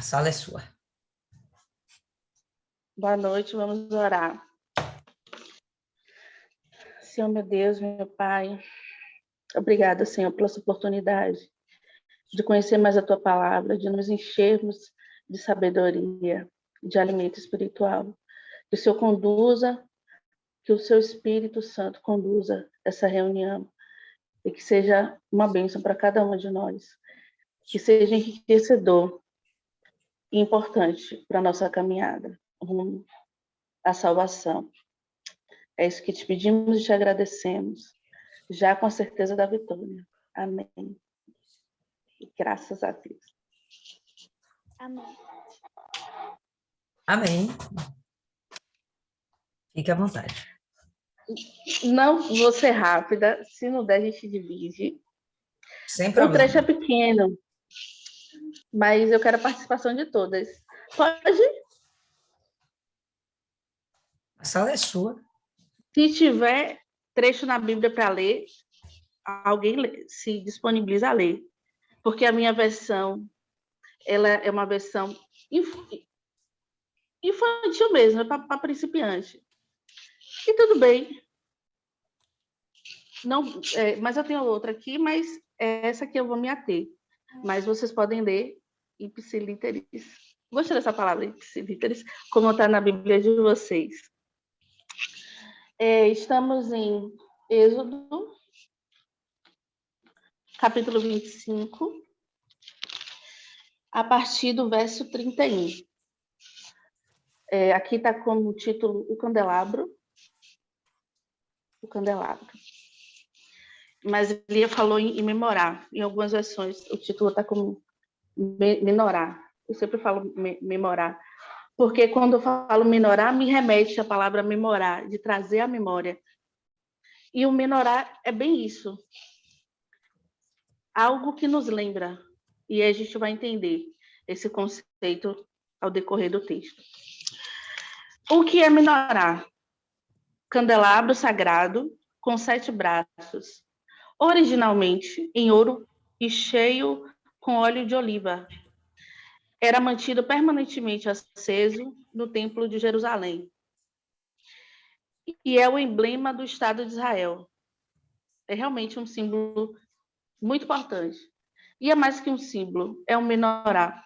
sala é sua. Boa noite, vamos orar. Senhor, meu Deus, meu Pai, obrigada, Senhor, pela essa oportunidade de conhecer mais a Tua palavra, de nos enchermos de sabedoria, de alimento espiritual. Que o Senhor conduza, que o Seu Espírito Santo conduza essa reunião e que seja uma bênção para cada um de nós, que seja enriquecedor e importante para a nossa caminhada rumo à salvação. É isso que te pedimos e te agradecemos, já com a certeza da vitória. Amém. E graças a Deus. Amém. Amém. Fique à vontade. Não vou ser rápida, se não der, a gente divide. Sem O problema. trecho é pequeno, mas eu quero a participação de todas. Pode? A sala é sua. Se tiver trecho na Bíblia para ler, alguém se disponibiliza a ler. Porque a minha versão, ela é uma versão infantil mesmo, para principiante. E tudo bem. Não, mas eu tenho outra aqui, mas essa aqui eu vou me ater. Mas vocês podem ler ipsilíteris. Gostei dessa palavra, ipsilíteris, como está na Bíblia de vocês. Estamos em Êxodo, capítulo 25, a partir do verso 31. Aqui está como título o candelabro. O candelabro. Mas Lia falou em memorar. Em algumas versões, o título está como menorar. Eu sempre falo memorar. Porque quando eu falo menorar, me remete à palavra memorar, de trazer a memória. E o menorar é bem isso. Algo que nos lembra. E aí a gente vai entender esse conceito ao decorrer do texto. O que é menorar? Candelabro sagrado com 7 braços, originalmente em ouro e cheio com óleo de oliva. Era mantido permanentemente aceso no Templo de Jerusalém. E é o emblema do Estado de Israel. É realmente um símbolo muito importante. E é mais que um símbolo, é um menorá.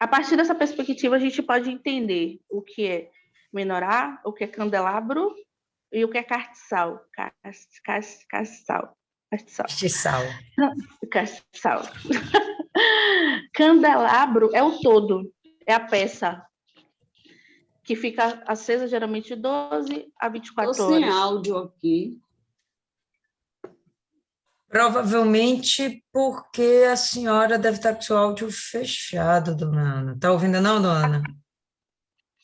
A partir dessa perspectiva, a gente pode entender o que é menorá, o que é candelabro e o que é castiçal. Castiçal. Candelabro é o todo, é a peça que fica acesa geralmente de 12 a 24 horas. Estou sem áudio aqui. Provavelmente porque a senhora deve estar com o seu áudio fechado, dona Ana. Está ouvindo não, dona Ana?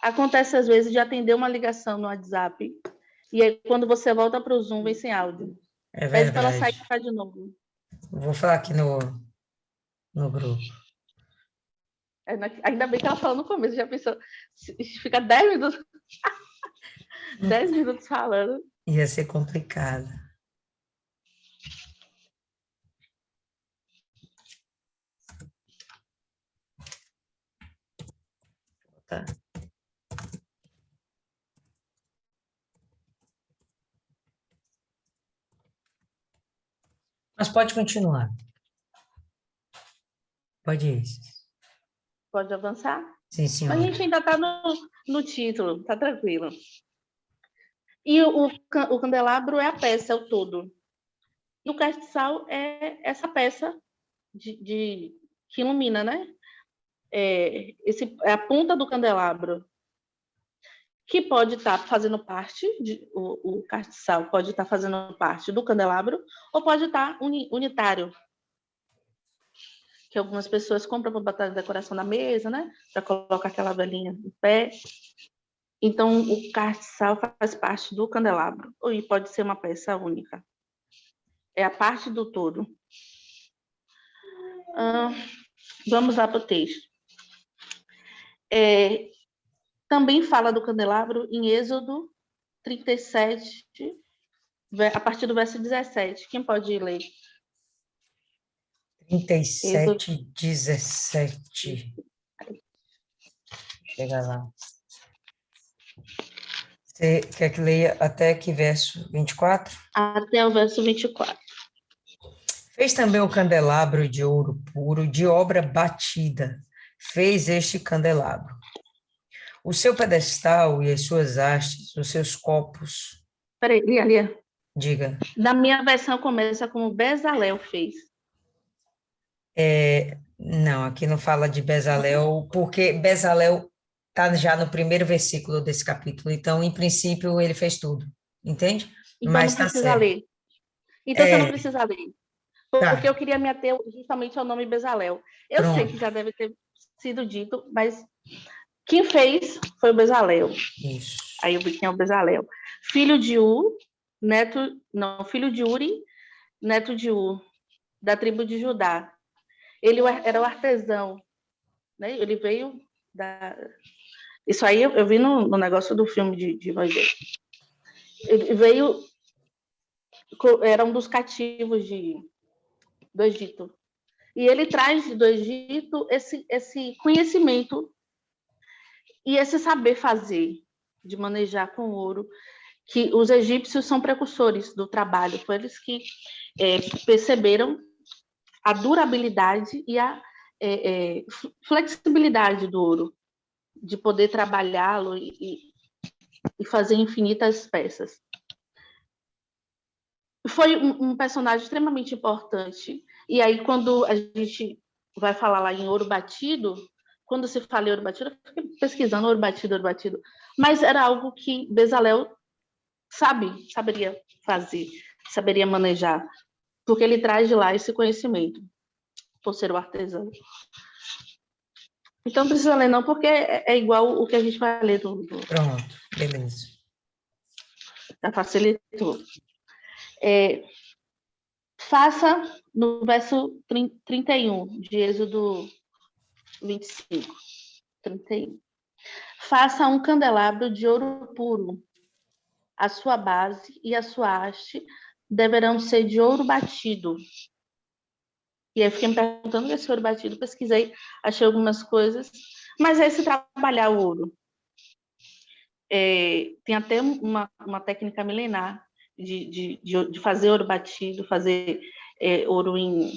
Acontece às vezes de atender uma ligação no WhatsApp e aí quando você volta para o Zoom vem sem áudio. É Pede para ela sair verdade. e ficar de novo. Vou falar aqui no grupo. Ainda bem que ela falou no começo, já pensou, fica 10 minutos, 10 minutos falando. Ia ser complicado. Tá. Mas pode continuar. Pode ir. Pode avançar? Sim, senhora. Mas a gente ainda está no título, tá tranquilo. E o candelabro é a peça, é o todo. E o castiçal é essa peça que ilumina, né? É a ponta do candelabro, que pode estar fazendo parte, o castiçal pode estar fazendo parte do candelabro, ou pode estar unitário, que algumas pessoas compram para botar na decoração da mesa, né? Para colocar aquela velinha no pé. Então, o castiçal faz parte do candelabro, ou pode ser uma peça única. É a parte do todo. Vamos lá para o texto. Também fala do candelabro em Êxodo 37, a partir do verso 17. Quem pode ler? Êxodo, 37, 17. Chega lá. Você quer que leia até que verso 24? até o verso 24. Fez também o candelabro de ouro puro, de obra batida. Fez este candelabro. O seu pedestal e as suas hastes, os seus copos. Peraí, Lia. Diga. Na minha versão começa como Bezalel fez. Não, aqui não fala de Bezalel, porque Bezalel está já no primeiro versículo desse capítulo. Então, em princípio, ele fez tudo. Entende? Então Mas não está precisa certo. ler. Então você não precisa ler. Porque Tá, eu queria me ater justamente ao nome Bezalel. Eu sei que pronto. já deve ter sido dito, mas quem fez foi o Bezalel. Isso. Aí eu vi quem é o Bezalel. Filho de filho de Uri, neto de Ur, da tribo de Judá. Ele era o artesão, né? Ele veio da... Isso aí eu vi no negócio do filme de Moisés. Ele veio, era um dos cativos do Egito. E ele traz do Egito esse conhecimento e esse saber fazer, de manejar com ouro, que os egípcios são precursores do trabalho, foi eles que perceberam a durabilidade e a flexibilidade do ouro, de poder trabalhá-lo e fazer infinitas peças. Foi um personagem extremamente importante. E aí, quando a gente vai falar lá em ouro batido, quando se fala em ouro batido, eu fiquei pesquisando ouro batido. Mas era algo que Bezalel saberia fazer, saberia manejar, porque ele traz de lá esse conhecimento, por ser o artesão. Então, não precisa ler não, porque é igual o que a gente vai ler Pronto, beleza. já facilitou. Faça no verso 31 de Êxodo 25, 31. Faça um candelabro de ouro puro. A sua base e a sua haste deverão ser de ouro batido. E aí fiquei me perguntando esse ouro batido, pesquisei, achei algumas coisas, mas é esse trabalhar o ouro. Tem até uma técnica milenar de fazer ouro batido, fazer ouro em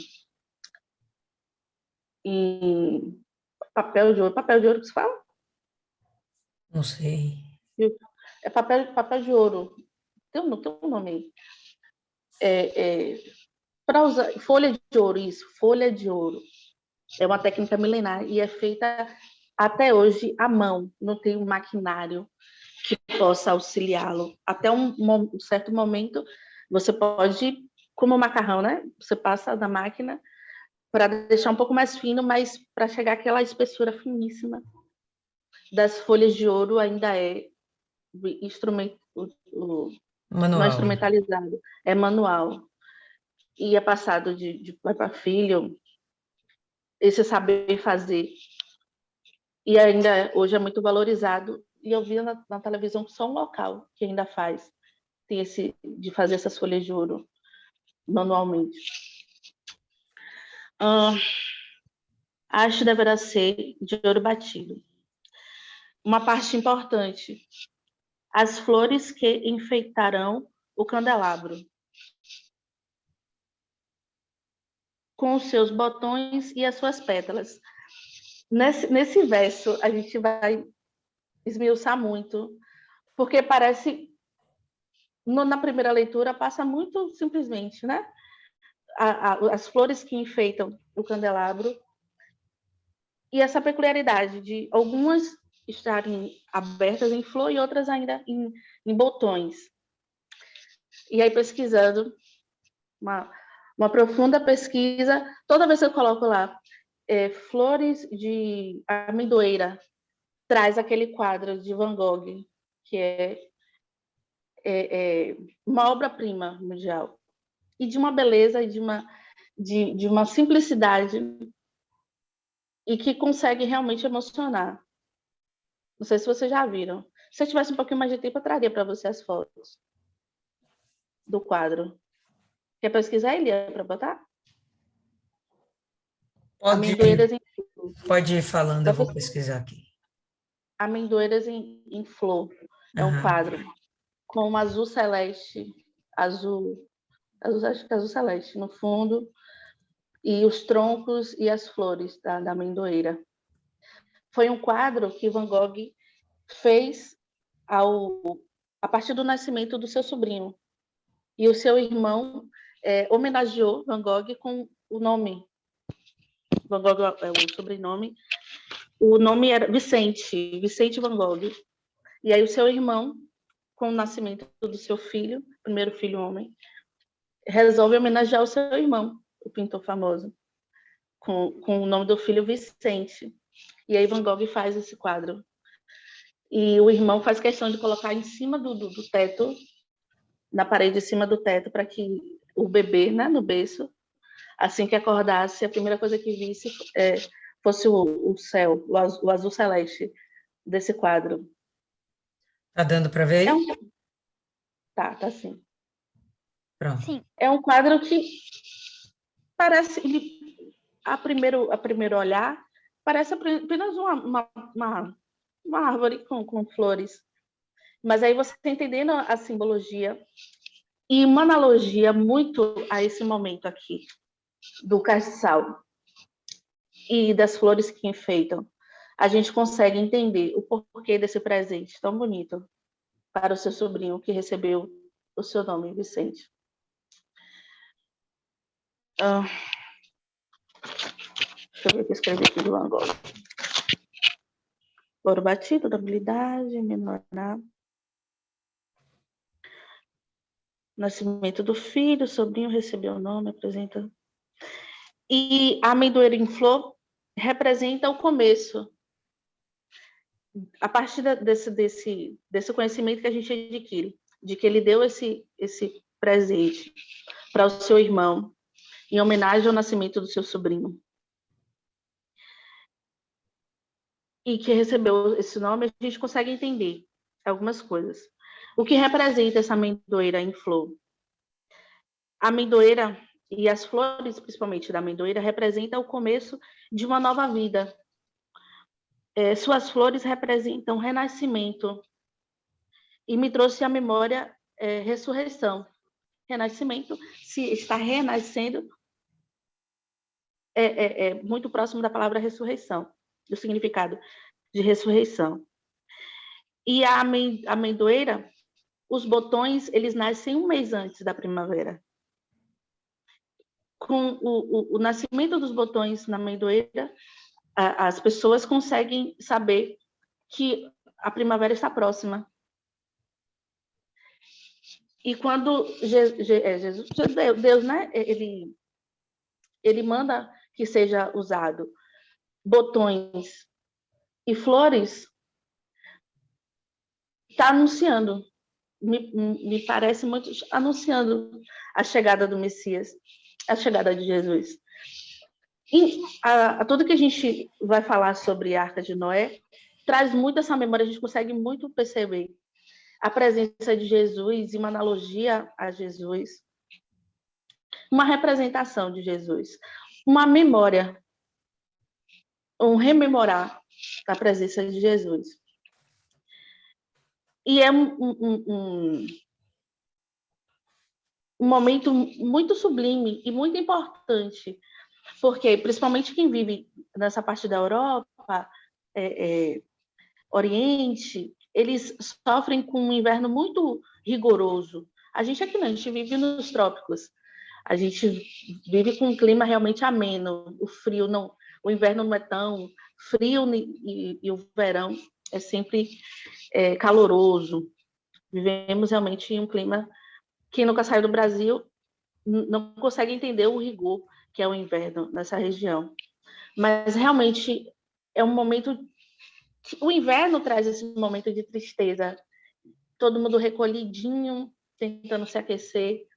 papel de ouro que se fala? Não sei. É papel de ouro. Tem um nome aí. Para usar folha de ouro, isso, folha de ouro. É uma técnica milenar e é feita até hoje à mão. Não tem um maquinário que possa auxiliá-lo. Até um certo momento, você pode, como o macarrão, né? Você passa na máquina para deixar um pouco mais fino, mas para chegar àquela espessura finíssima das folhas de ouro ainda é não é Manual. instrumentalizado, é manual. E é passado de pai para filho, esse saber fazer. E ainda hoje é muito valorizado. E eu vi na televisão só um local que ainda faz, tem esse de fazer essas folhas de ouro manualmente. A haste deverá ser de ouro batido. Uma parte importante: as flores que enfeitarão o candelabro, com os seus botões e as suas pétalas. Nesse verso, a gente vai esmiuçar muito, porque parece, na primeira leitura, passa muito simplesmente, né? As flores que enfeitam o candelabro e essa peculiaridade de algumas estarem abertas em flor e outras ainda em botões. E aí, pesquisando, uma profunda pesquisa, toda vez que eu coloco lá flores de amendoeira, traz aquele quadro de Van Gogh, que é uma obra-prima mundial. E de uma beleza e de uma simplicidade e que consegue realmente emocionar. Não sei se vocês já viram. Se eu tivesse um pouquinho mais de tempo, eu traria para você as fotos do quadro. Quer pesquisar, Elia, para botar? Pode, Amendoeiras em flor. pode ir falando, eu vou Professor, pesquisar aqui. Amendoeiras em flor. É um Aham. quadro com um azul celeste, acho que azul celeste no fundo, e os troncos e as flores da amendoeira. Foi um quadro que Van Gogh fez a partir do nascimento do seu sobrinho. E o seu irmão homenageou Van Gogh com o nome. Van Gogh é o sobrenome. O nome era Vicente Van Gogh. E aí o seu irmão, com o nascimento do seu filho, primeiro filho homem, resolve homenagear o seu irmão, o pintor famoso, com o nome do filho Vicente. E aí Van Gogh faz esse quadro. E o irmão faz questão de colocar em cima do teto, na parede em cima do teto, para que o bebê, né, no berço, assim que acordasse, a primeira coisa que visse fosse o céu, o azul celeste desse quadro. Tá dando para ver aí? Tá sim. Pronto. Sim. É um quadro que parece, a primeiro olhar, parece apenas uma árvore com flores. Mas aí você está entendendo a simbologia e uma analogia muito a esse momento aqui, do castiçal e das flores que enfeitam. A gente consegue entender o porquê desse presente tão bonito para o seu sobrinho que recebeu o seu nome, Vicente. Deixa eu ver o que eu escrevi aqui do Van Gogh. Ouro batido, durabilidade, menorar. Nascimento do filho, o sobrinho recebeu o nome, apresenta. E a amendoeira em flor representa o começo. A partir desse conhecimento que a gente adquire, de que ele deu esse presente para o seu irmão, em homenagem ao nascimento do seu sobrinho. E que recebeu esse nome, a gente consegue entender algumas coisas. O que representa essa amendoeira em flor? A amendoeira e as flores, principalmente da amendoeira, representam o começo de uma nova vida. Suas flores representam renascimento. E me trouxe à memória ressurreição. Renascimento, se está renascendo, é muito próximo da palavra ressurreição, do significado de ressurreição. E a amendoeira, os botões, eles nascem um mês antes da primavera. Com o nascimento dos botões na amendoeira, as pessoas conseguem saber que a primavera está próxima. E quando Deus, né, ele manda que seja usado botões e flores, está anunciando, me parece muito, anunciando a chegada do Messias, a chegada de Jesus. E tudo que a gente vai falar sobre a Arca de Noé traz muito essa memória, a gente consegue muito perceber a presença de Jesus e uma analogia a Jesus, uma representação de Jesus, uma memória, um rememorar da presença de Jesus. E é um momento muito sublime e muito importante, porque principalmente quem vive nessa parte da Europa, Oriente, eles sofrem com um inverno muito rigoroso. A gente aqui não, a gente vive nos trópicos. A gente vive com um clima realmente ameno. O frio não, o inverno não é tão frio e o verão é sempre caloroso. Vivemos realmente em um clima que nunca saiu do Brasil, não consegue entender o rigor que é o inverno nessa região. Mas realmente é um momento. O inverno traz esse momento de tristeza, todo mundo recolhidinho, tentando se aquecer,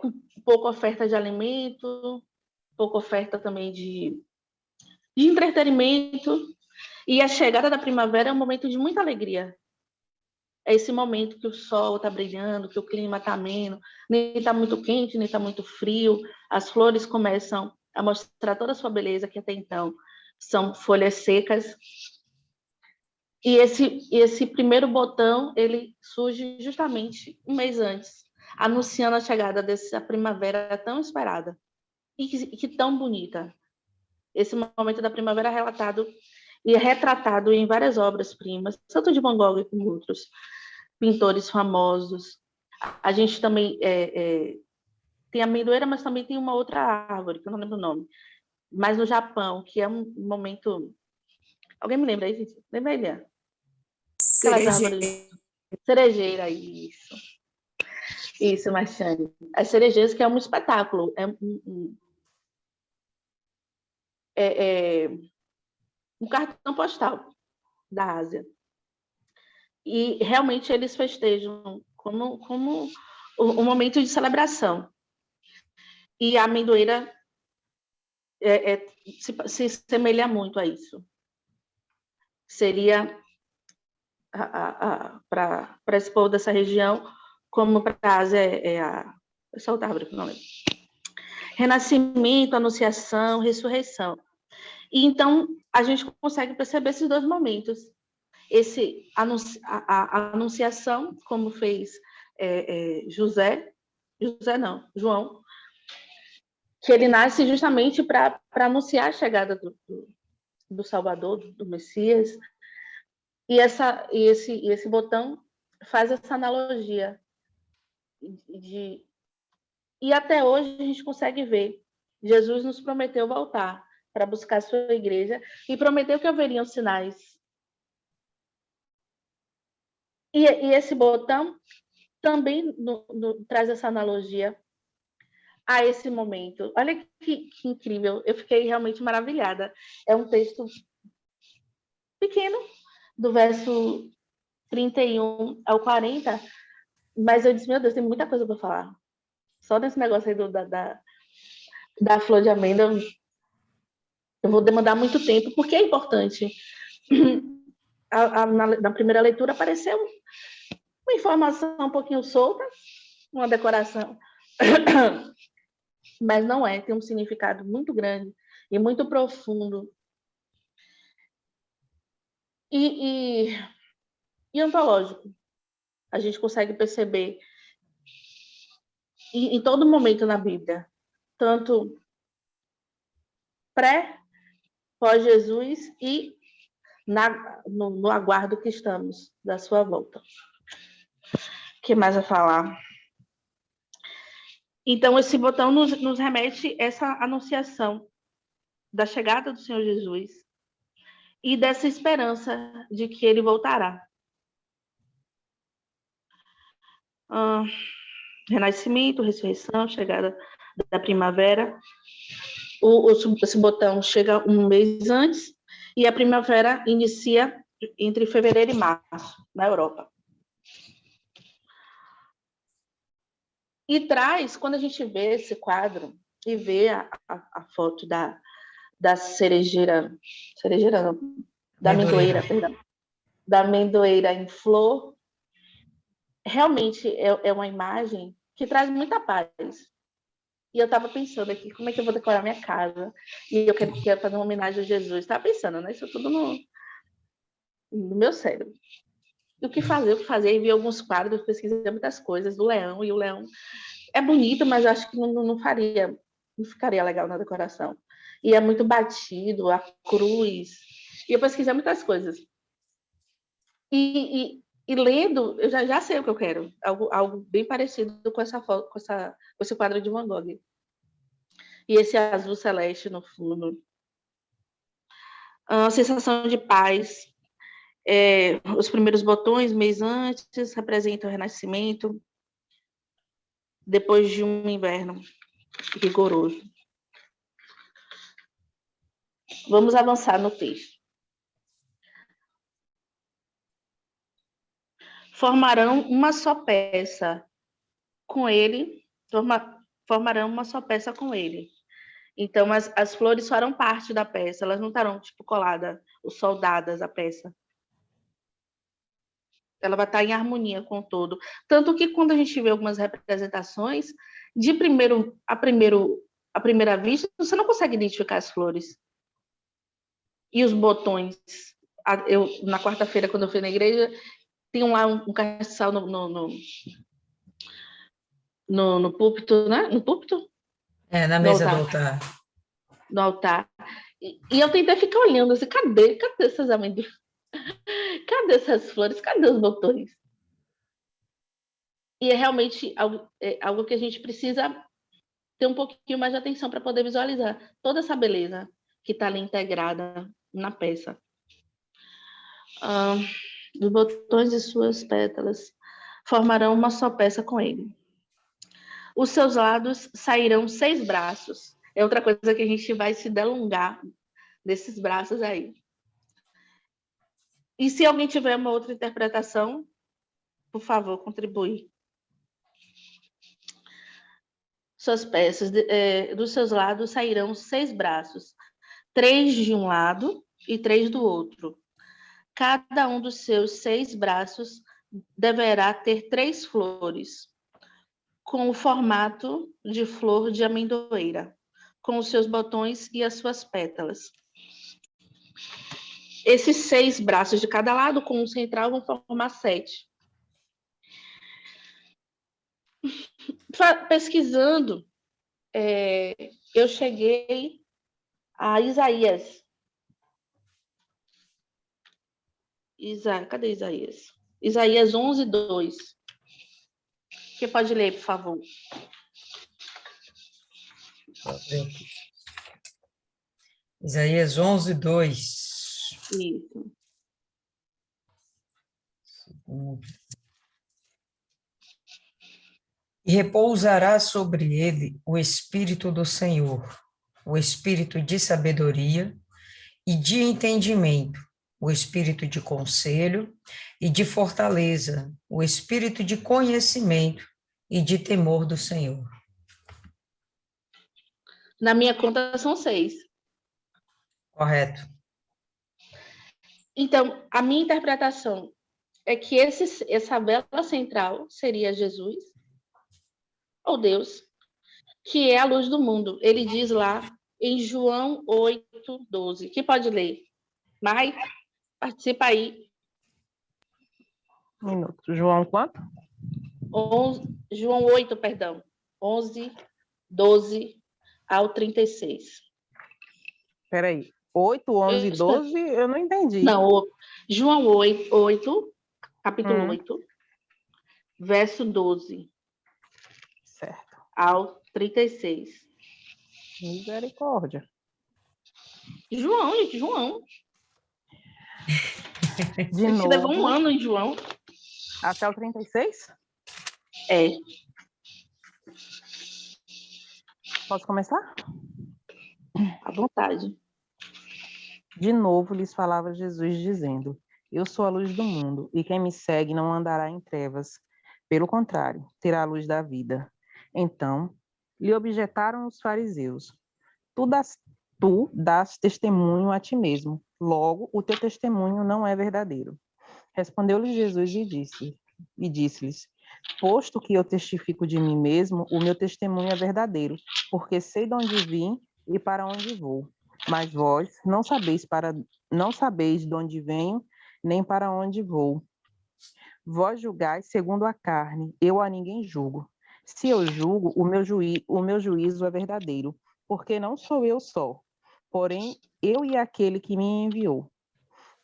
com pouca oferta de alimento, pouca oferta também de entretenimento. E a chegada da primavera é um momento de muita alegria. É esse momento que o sol está brilhando, que o clima está ameno, nem está muito quente, nem está muito frio, as flores começam a mostrar toda a sua beleza, que até então são folhas secas. E esse primeiro botão, ele surge justamente um mês antes, anunciando a chegada dessa primavera tão esperada e que tão bonita. Esse momento da primavera é relatado e é retratado em várias obras-primas, tanto de Van Gogh como outros pintores famosos. A gente também tem a amendoeira, mas também tem uma outra árvore, que eu não lembro o nome, mas no Japão, que é um momento... Alguém me lembra aí, gente? Lembra aí, Lia? Aquelas árvores... Cerejeira, isso. Isso, Machane. As cerejeiras, que é um espetáculo. Um cartão postal da Ásia. E realmente eles festejam como um momento de celebração. E a amendoeira se semelha muito a isso. Seria para esse povo dessa região, como para a Ásia essa outra árvore que não lembro. Renascimento, anunciação, ressurreição. E então a gente consegue perceber esses dois momentos. A anunciação, como fez João, que ele nasce justamente para anunciar a chegada do Salvador, do Messias. E esse botão faz essa analogia e até hoje a gente consegue ver. Jesus nos prometeu voltar para buscar a sua igreja e prometeu que haveriam sinais. E esse botão também traz essa analogia a esse momento. Olha que incrível, eu fiquei realmente maravilhada. É um texto pequeno, do verso 31 ao 40, mas eu disse, meu Deus, tem muita coisa para falar. Só nesse negócio aí da flor de amêndoa, eu vou demandar muito tempo, porque é importante. Na primeira leitura apareceu uma informação um pouquinho solta, uma decoração, mas não é, tem um significado muito grande e muito profundo. E ontológico. A gente consegue perceber em todo momento na Bíblia, tanto pré, pós-Jesus e no aguardo que estamos da sua volta. O que mais a falar? Então, esse botão nos remete a essa anunciação da chegada do Senhor Jesus e dessa esperança de que ele voltará. Renascimento, ressurreição, chegada da primavera. Esse botão chega um mês antes e a primavera inicia entre fevereiro e março, na Europa. E traz, quando a gente vê esse quadro e vê a foto da cerejeira não, da amendoeira, perdão, da amendoeira em flor, realmente é uma imagem que traz muita paz. E eu estava pensando aqui, como é que eu vou decorar minha casa? E eu quero fazer uma homenagem a Jesus. Estava pensando, né? Isso tudo no meu cérebro. E o que fazer? E vi alguns quadros, pesquisei muitas coisas do leão, e o leão é bonito, mas acho que não ficaria legal na decoração. E é muito batido, a cruz. E eu pesquisei muitas coisas. E lendo, eu já sei o que eu quero. Algo bem parecido com essa foto, com esse quadro de Van Gogh. E esse azul celeste no fundo. A sensação de paz. Os primeiros botões, mês antes, representam o renascimento, depois de um inverno rigoroso. Vamos avançar no texto. Formarão uma só peça com ele, formarão uma só peça com ele. Então, as flores farão parte da peça, elas não estarão, coladas ou soldadas à peça. Ela vai estar em harmonia com o todo. Tanto que, quando a gente vê algumas representações, de primeiro à primeira vista, você não consegue identificar as flores. E os botões. Na quarta-feira, quando eu fui na igreja, tinha lá um castiçal no púlpito, né? No púlpito? Na No mesa do altar. altar. No altar. E eu tentei ficar olhando assim, cadê essas amendoins? Cadê essas flores? Cadê os botões? E é realmente algo que a gente precisa ter um pouquinho mais de atenção para poder visualizar toda essa beleza que está ali integrada na peça. Os botões e suas pétalas formarão uma só peça com ele. Os seus lados sairão 6 braços. É outra coisa que a gente vai se delongar desses braços aí. E se alguém tiver uma outra interpretação, por favor, contribui. Suas peças, dos seus lados sairão 6 braços, 3 de um lado e 3 do outro. Cada um dos seus 6 braços deverá ter 3 flores, com o formato de flor de amendoeira, com os seus botões e as suas pétalas. Esses 6 braços de cada lado, com um central, vão formar 7. Pesquisando, eu cheguei a Isaías. Cadê Isaías? Isaías 11:2. Quem pode ler, por favor? Isaías 11:2. Isso. E repousará sobre ele o Espírito do Senhor, o Espírito de sabedoria e de entendimento, o Espírito de conselho e de fortaleza, o Espírito de conhecimento e de temor do Senhor. Na minha conta são 6. Correto. Então, a minha interpretação é que essa vela central seria Jesus, ou Deus, que é a luz do mundo. Ele diz lá em João 8:12. Quem pode ler? Mai, participa aí. Um minuto. João quanto? João 8, perdão. 11:12 ao 36. Espera aí. 8, 11 e 12, eu não entendi. Não, João 8, capítulo 8, verso 12. Certo. Ao 36. Misericórdia. João, gente, João. De A gente novo. levou um ano em João. Até o 36? É. Posso começar? À vontade. De novo lhes falava Jesus, dizendo: Eu sou a luz do mundo, e quem me segue não andará em trevas. Pelo contrário, terá a luz da vida. Então lhe objetaram os fariseus: Tu dás testemunho a ti mesmo, logo o teu testemunho não é verdadeiro. Respondeu-lhe Jesus e disse-lhes: Posto que eu testifico de mim mesmo, o meu testemunho é verdadeiro, porque sei de onde vim e para onde vou. Mas vós não sabeis de onde venho, nem para onde vou. Vós julgais segundo a carne, eu a ninguém julgo. Se eu julgo, o meu juízo é verdadeiro, porque não sou eu só, porém eu e aquele que me enviou.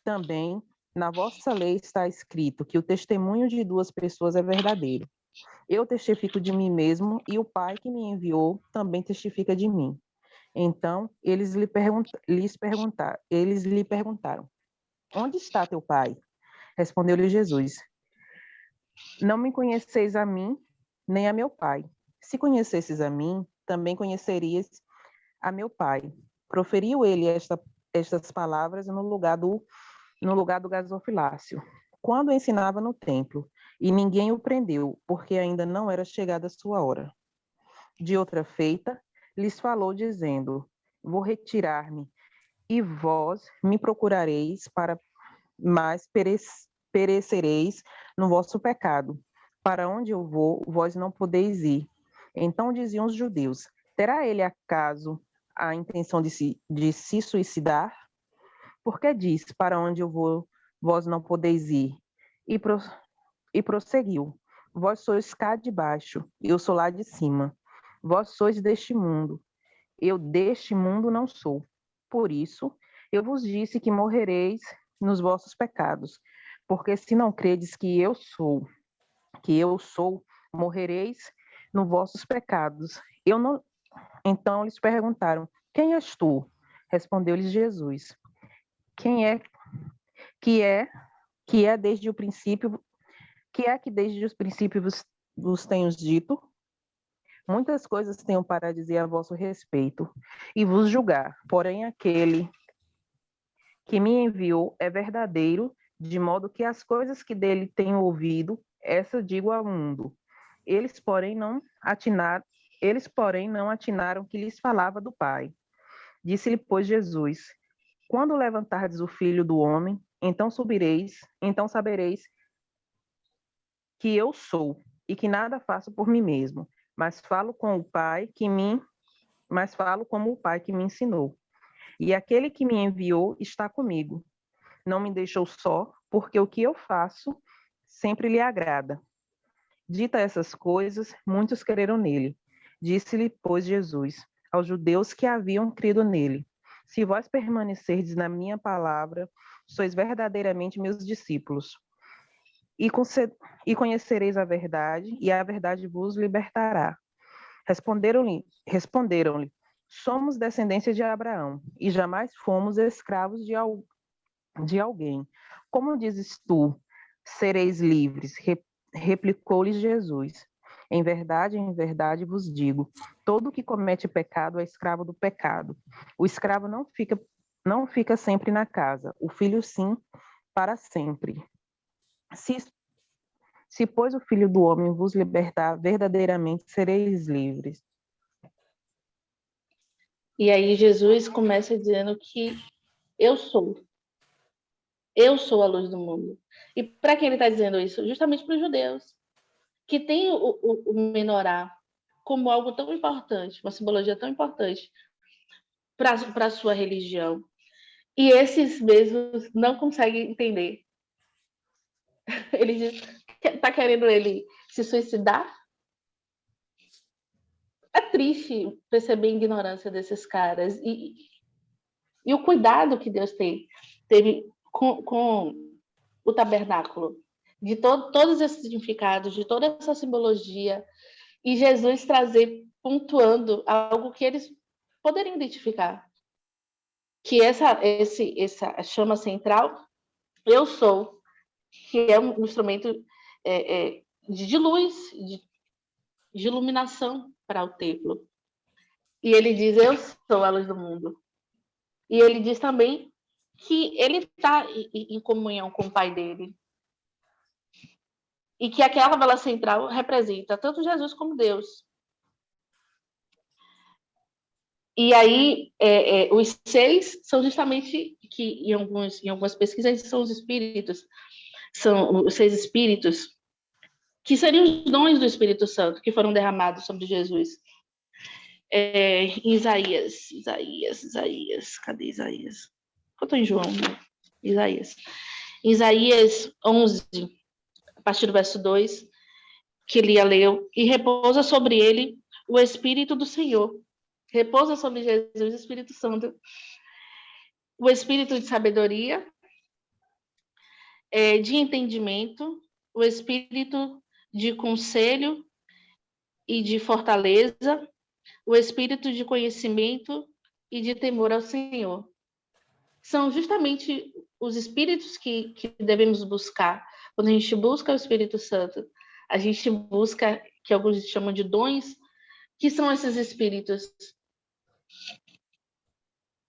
Também na vossa lei está escrito que o testemunho de 2 pessoas é verdadeiro. Eu testifico de mim mesmo, e o Pai que me enviou também testifica de mim. Então eles lhe perguntaram: Onde está teu pai? Respondeu-lhe Jesus: Não me conheceis a mim, nem a meu pai. Se conhecesses a mim, também conhecerias a meu pai. Proferiu ele estas palavras no lugar do gasofilácio, quando ensinava no templo, e ninguém o prendeu, porque ainda não era chegada a sua hora. De outra feita, lhes falou, dizendo: Vou retirar-me, e vós me procurareis, mas perecereis no vosso pecado. Para onde eu vou, vós não podeis ir. Então diziam os judeus: Terá ele, acaso, a intenção de se suicidar? Porque diz, para onde eu vou, vós não podeis ir. E prosseguiu, vós sois cá de baixo, eu sou lá de cima. Vós sois deste mundo, eu deste mundo não sou. Por isso, eu vos disse que morrereis nos vossos pecados. Porque se não credes que eu sou, morrereis nos vossos pecados. Eu não... Então lhes perguntaram, quem és tu? Respondeu-lhes Jesus, quem é que é desde o princípio, que desde os princípios vos tenho dito? Muitas coisas tenho para dizer a vosso respeito e vos julgar, porém aquele que me enviou é verdadeiro, de modo que as coisas que dele tenho ouvido, essa digo ao mundo. Eles, porém, não atinaram que lhes falava do Pai. Disse-lhe, pois, Jesus, quando levantardes o Filho do Homem, então subireis, então sabereis que eu sou, e que nada faço por mim mesmo, mas falo como o Pai que me ensinou. E aquele que me enviou está comigo. Não me deixou só, porque o que eu faço sempre lhe agrada. Dita essas coisas, muitos creram nele. Disse-lhe, pois, Jesus, aos judeus que haviam crido nele, se vós permanecerdes na minha palavra, sois verdadeiramente meus discípulos. E conhecereis a verdade, e a verdade vos libertará. Responderam-lhe, somos descendência de Abraão, e jamais fomos escravos de alguém. Como dizes tu, sereis livres? Replicou-lhes Jesus. Em verdade vos digo, todo que comete pecado é escravo do pecado. O escravo não fica sempre na casa, o filho sim, para sempre. Se, pois, o Filho do Homem vos libertar, verdadeiramente sereis livres. E aí Jesus começa dizendo que eu sou a luz do mundo. E para quem ele está dizendo isso? Justamente para os judeus, que tem o menorá como algo tão importante, uma simbologia tão importante para a sua religião. E esses mesmos não conseguem entender. Ele diz, está querendo ele se suicidar? É triste perceber a ignorância desses caras e o cuidado que Deus teve com o tabernáculo, de todos esses significados, de toda essa simbologia, e Jesus trazer, pontuando algo que eles poderiam identificar, que essa chama central, eu sou, que é um instrumento de luz, de iluminação para o templo. E ele diz, eu sou a luz do mundo. E ele diz também que ele está em comunhão com o Pai dele. E que aquela vela central representa tanto Jesus como Deus. E aí, os 6 são justamente, que em algumas pesquisas, são os espíritos, são os 6 espíritos, que seriam os dons do Espírito Santo, que foram derramados sobre Jesus. Isaías, cadê Isaías? Eu estou em João, né? Isaías 11, a partir do verso 2, que Lia leu, e repousa sobre ele o Espírito do Senhor. Repousa sobre Jesus o Espírito Santo. O Espírito de sabedoria, de entendimento, o Espírito de conselho e de fortaleza, o Espírito de conhecimento e de temor ao Senhor. São justamente os espíritos que devemos buscar. Quando a gente busca o Espírito Santo, a gente busca, que alguns chamam de dons, que são esses espíritos,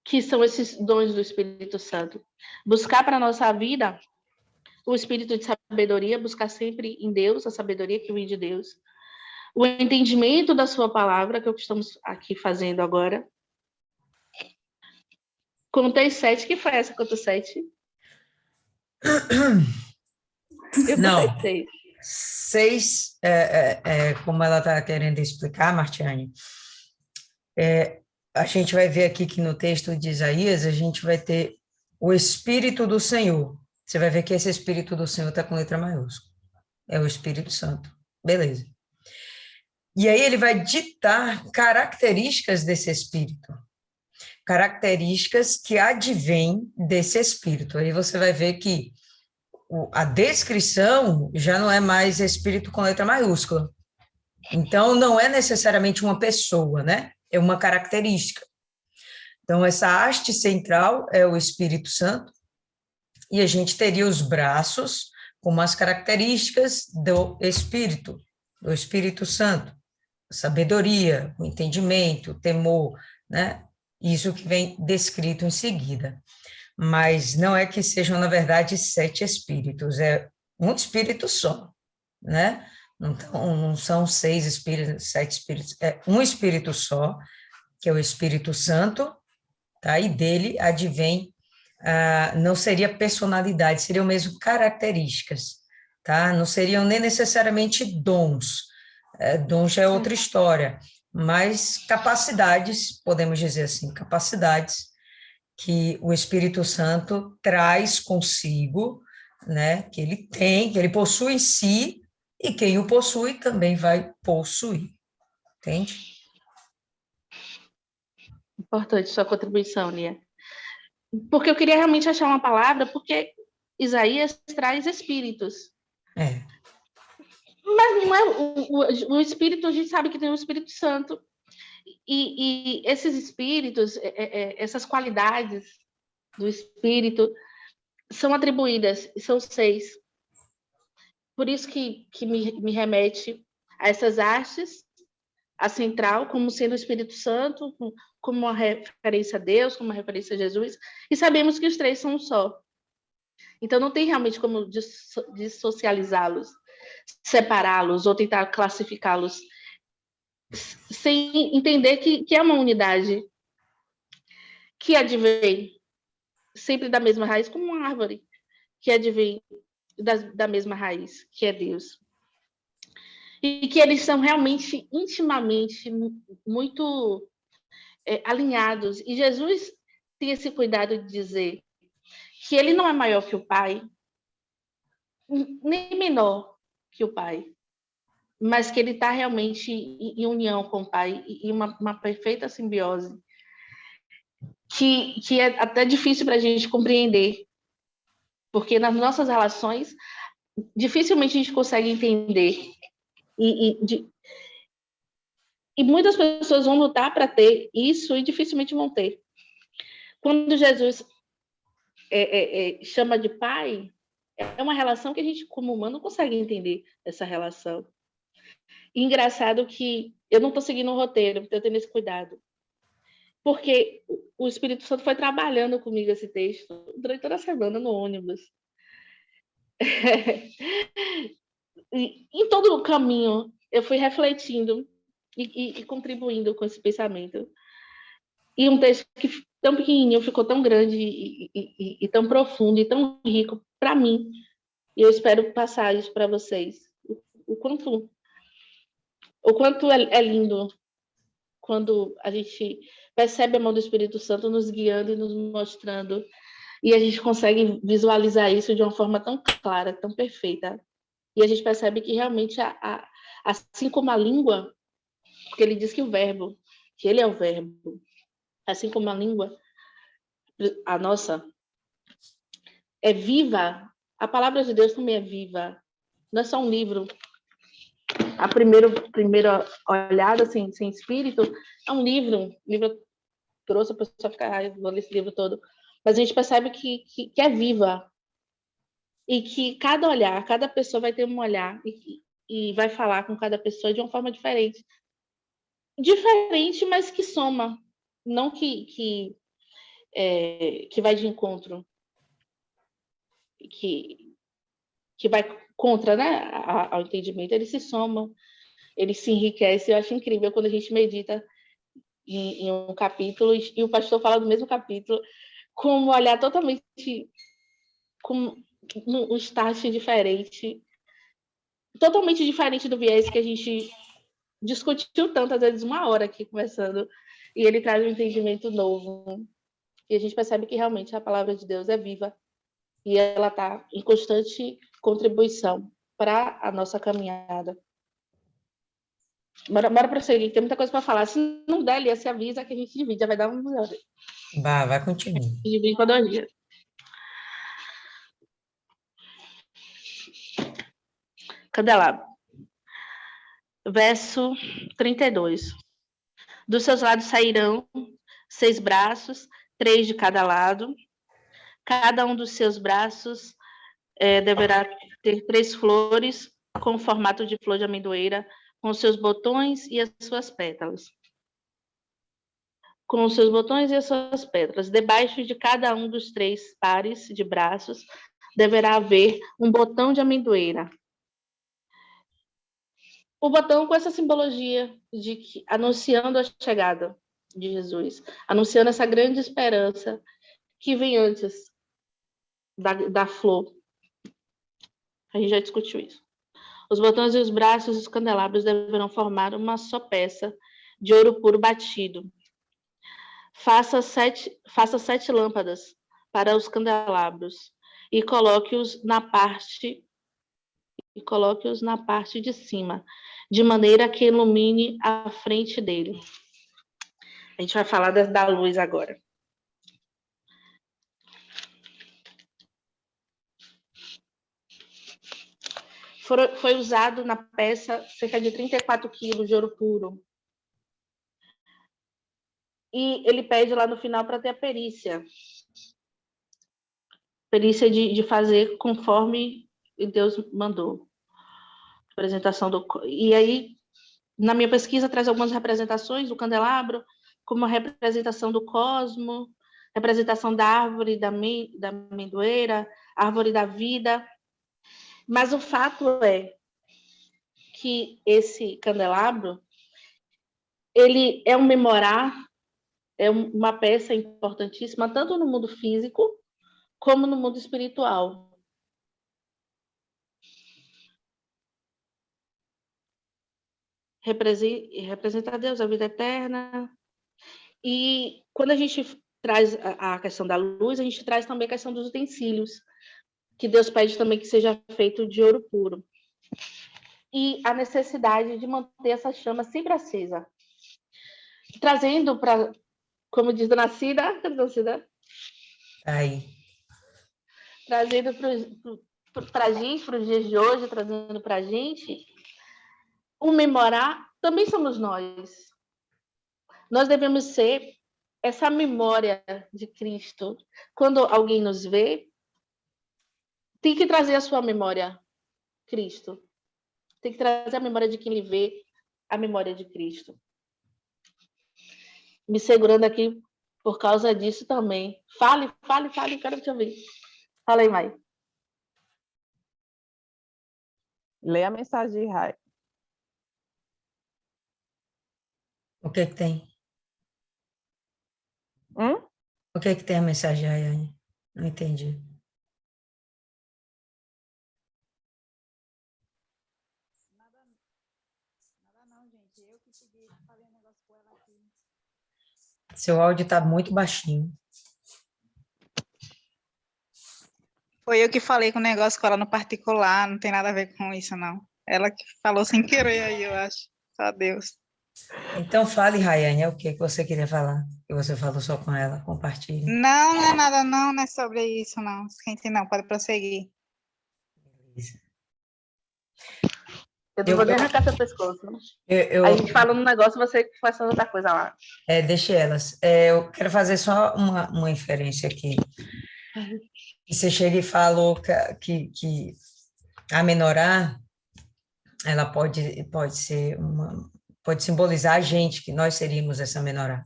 que são esses dons do Espírito Santo. Buscar para a nossa vida o espírito de sabedoria, buscar sempre em Deus, a sabedoria que vem de Deus. O entendimento da sua palavra, que é o que estamos aqui fazendo agora. Contei 7, que foi essa? Contou 7? Não, 6, como ela está querendo explicar, Martiane, A gente vai ver aqui que no texto de Isaías, a gente vai ter o Espírito do Senhor. Você vai ver que esse Espírito do Senhor está com letra maiúscula. É o Espírito Santo. Beleza. E aí ele vai ditar características desse Espírito. Características que advêm desse Espírito. Aí você vai ver que a descrição já não é mais Espírito com letra maiúscula. Então, não é necessariamente uma pessoa, né? É uma característica. Então, essa haste central é o Espírito Santo, e a gente teria os braços como as características do Espírito Santo. Sabedoria, o entendimento, o temor, né? Isso que vem descrito em seguida. Mas não é que sejam, na verdade, 7 espíritos, é um espírito só, né? Não são 6 espíritos, 7 espíritos, é um espírito só, que é o Espírito Santo, tá? E dele advém, não seria personalidade, seriam mesmo características, tá? Não seriam nem necessariamente dons, dons já é outra história, mas capacidades, podemos dizer assim, capacidades que o Espírito Santo traz consigo, né? Que ele tem, que ele possui em si, e quem o possui também vai possuir, entende? Importante sua contribuição, Lia. Porque eu queria realmente achar uma palavra, porque Isaías traz espíritos. É. Mas não é o Espírito, a gente sabe que tem o Espírito Santo. E esses espíritos, essas qualidades do Espírito são atribuídas, são 6. Por isso que me remete a essas hastes, a central, como sendo o Espírito Santo, como uma referência a Deus, como uma referência a Jesus, e sabemos que os 3 são um só. Então, não tem realmente como dissocializá-los, separá-los ou tentar classificá-los, sem entender que é uma unidade que advém sempre da mesma raiz, como uma árvore que advém da mesma raiz, que é Deus. E que eles são realmente, intimamente, muito alinhados. E Jesus tem esse cuidado de dizer que ele não é maior que o Pai, nem menor que o Pai, mas que ele está realmente em união com o Pai, e uma perfeita simbiose, que é até difícil para a gente compreender, porque nas nossas relações, dificilmente a gente consegue entender. E muitas pessoas vão lutar para ter isso e dificilmente vão ter. Quando Jesus chama de Pai, é uma relação que a gente, como humano, não consegue entender essa relação. E engraçado que eu não estou seguindo o roteiro, estou tendo esse cuidado. Porque o Espírito Santo foi trabalhando comigo esse texto durante toda a semana no ônibus. E em todo o caminho, eu fui refletindo e contribuindo com esse pensamento. E um texto que tão pequenininho ficou tão grande e tão profundo e tão rico para mim. E eu espero passar isso para vocês. O quanto é lindo quando a gente percebe a mão do Espírito Santo nos guiando e nos mostrando, e a gente consegue visualizar isso de uma forma tão clara, tão perfeita. E a gente percebe que realmente, assim como a língua, porque ele diz que que ele é o verbo, assim como a língua, a nossa, é viva, a palavra de Deus também é viva. Não é só um livro. A primeira olhada, sem espírito, é um livro grosso, a pessoa fica, vou ler esse livro todo. Mas a gente percebe que é viva. E que cada olhar, cada pessoa vai ter um olhar e vai falar com cada pessoa de uma forma diferente. Diferente, mas que soma. Não que vai de encontro. Que vai contra, né, ao entendimento. Eles se somam, eles se enriquecem. Eu acho incrível quando a gente medita em um capítulo e o pastor fala do mesmo capítulo com um olhar totalmente, com um start diferente, totalmente diferente do viés que a gente discutiu tanto, às vezes 1 hora aqui conversando, e ele traz um entendimento novo. E a gente percebe que realmente a palavra de Deus é viva e ela está em constante contribuição para a nossa caminhada. Bora prosseguir, tem muita coisa para falar. Se não der, Lia, se avisa que a gente divide, já vai dar uma hora. Vai continuar. Divide para 2 dias. Candelabro. Verso 32. Dos seus lados sairão 6 braços, 3 de cada lado. Cada um dos seus braços deverá ter 3 flores com o formato de flor de amendoeira, com seus botões e as suas pétalas. Com os seus botões e as suas pétalas. Debaixo de cada um dos 3 pares de braços deverá haver um botão de amendoeira. O botão com essa simbologia de que, anunciando a chegada de Jesus, anunciando essa grande esperança que vem antes da flor. A gente já discutiu isso. Os botões e os braços dos candelabros deverão formar uma só peça de ouro puro batido. Faça 7 lâmpadas para os candelabros e coloque-os na parte de cima, de maneira que ilumine a frente dele. A gente vai falar da luz agora. Foi usado na peça cerca de 34 quilos de ouro puro. E ele pede lá no final para ter a perícia. Perícia de fazer conforme Deus mandou. Apresentação do... E aí, na minha pesquisa, traz algumas representações do candelabro, como a representação do cosmo, representação da árvore da amendoeira, árvore da vida. Mas o fato é que esse candelabro, ele é um memorar, é uma peça importantíssima, tanto no mundo físico, como no mundo espiritual. Representa Deus, a vida eterna. E quando a gente traz a questão da luz, a gente traz também a questão dos utensílios, que Deus pede também que seja feito de ouro puro. E a necessidade de manter essa chama sempre acesa. Trazendo para, como diz Dona Cida, Aí. trazendo para a gente, para os dias de hoje, trazendo para a gente, o memorar também somos nós. Nós devemos ser essa memória de Cristo. Quando alguém nos vê, tem que trazer a sua memória, Cristo. Tem que trazer a memória de quem lhe vê, a memória de Cristo. Me segurando aqui por causa disso também. Fale, quero te ouvir. Fala aí, Mai. Lê a mensagem de Rai. O que tem? O que tem a mensagem, Rayane? Não entendi. Nada não, gente. Eu que pedi, falei um negócio com ela aqui. Seu áudio está muito baixinho. Foi eu que falei com o negócio com ela no particular, não tem nada a ver com isso, não. Ela que falou sem querer aí, eu acho. Só Deus. Então fale, Rayane, é o que você queria falar? Que você falou só com ela, compartilhe. Não, não é nada, não é sobre isso, não. Esquente não, pode prosseguir. Eu não vou nem arrancar seu pescoço. A gente fala um negócio, você faz outra coisa lá. Deixa elas. Eu quero fazer só uma inferência aqui. E você chega e falou que a menorá, ela pode simbolizar a gente, que nós seríamos essa menorá.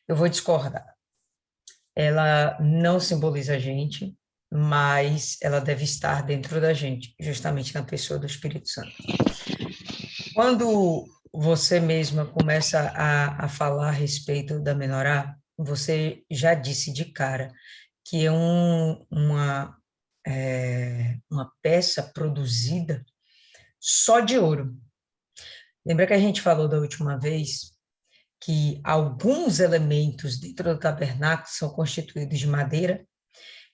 Eu vou discordar. Ela não simboliza a gente, mas ela deve estar dentro da gente, justamente na pessoa do Espírito Santo. Quando você mesma começa a falar a respeito da menorá, você já disse de cara que é uma peça produzida só de ouro. Lembra que a gente falou da última vez que alguns elementos dentro do tabernáculo são constituídos de madeira,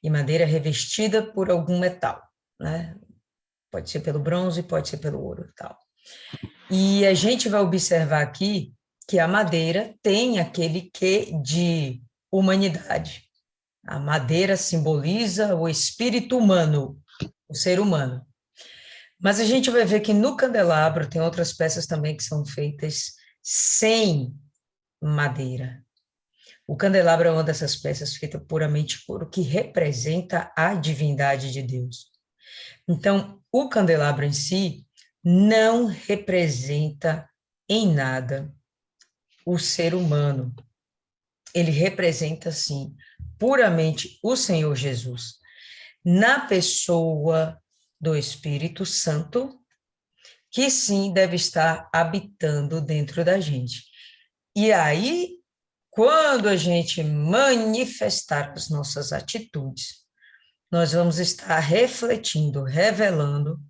e madeira revestida por algum metal, né? Pode ser pelo bronze, pode ser pelo ouro e tal. E a gente vai observar aqui que a madeira tem aquele quê de humanidade. A madeira simboliza o espírito humano, o ser humano. Mas a gente vai ver que no candelabro tem outras peças também que são feitas sem madeira. O candelabro é uma dessas peças feita puramente por ouro, que representa a divindade de Deus. Então, o candelabro em si não representa em nada o ser humano. Ele representa, sim, puramente o Senhor Jesus, na pessoa do Espírito Santo, que sim deve estar habitando dentro da gente. E aí, quando a gente manifestar as nossas atitudes, nós vamos estar refletindo, revelando,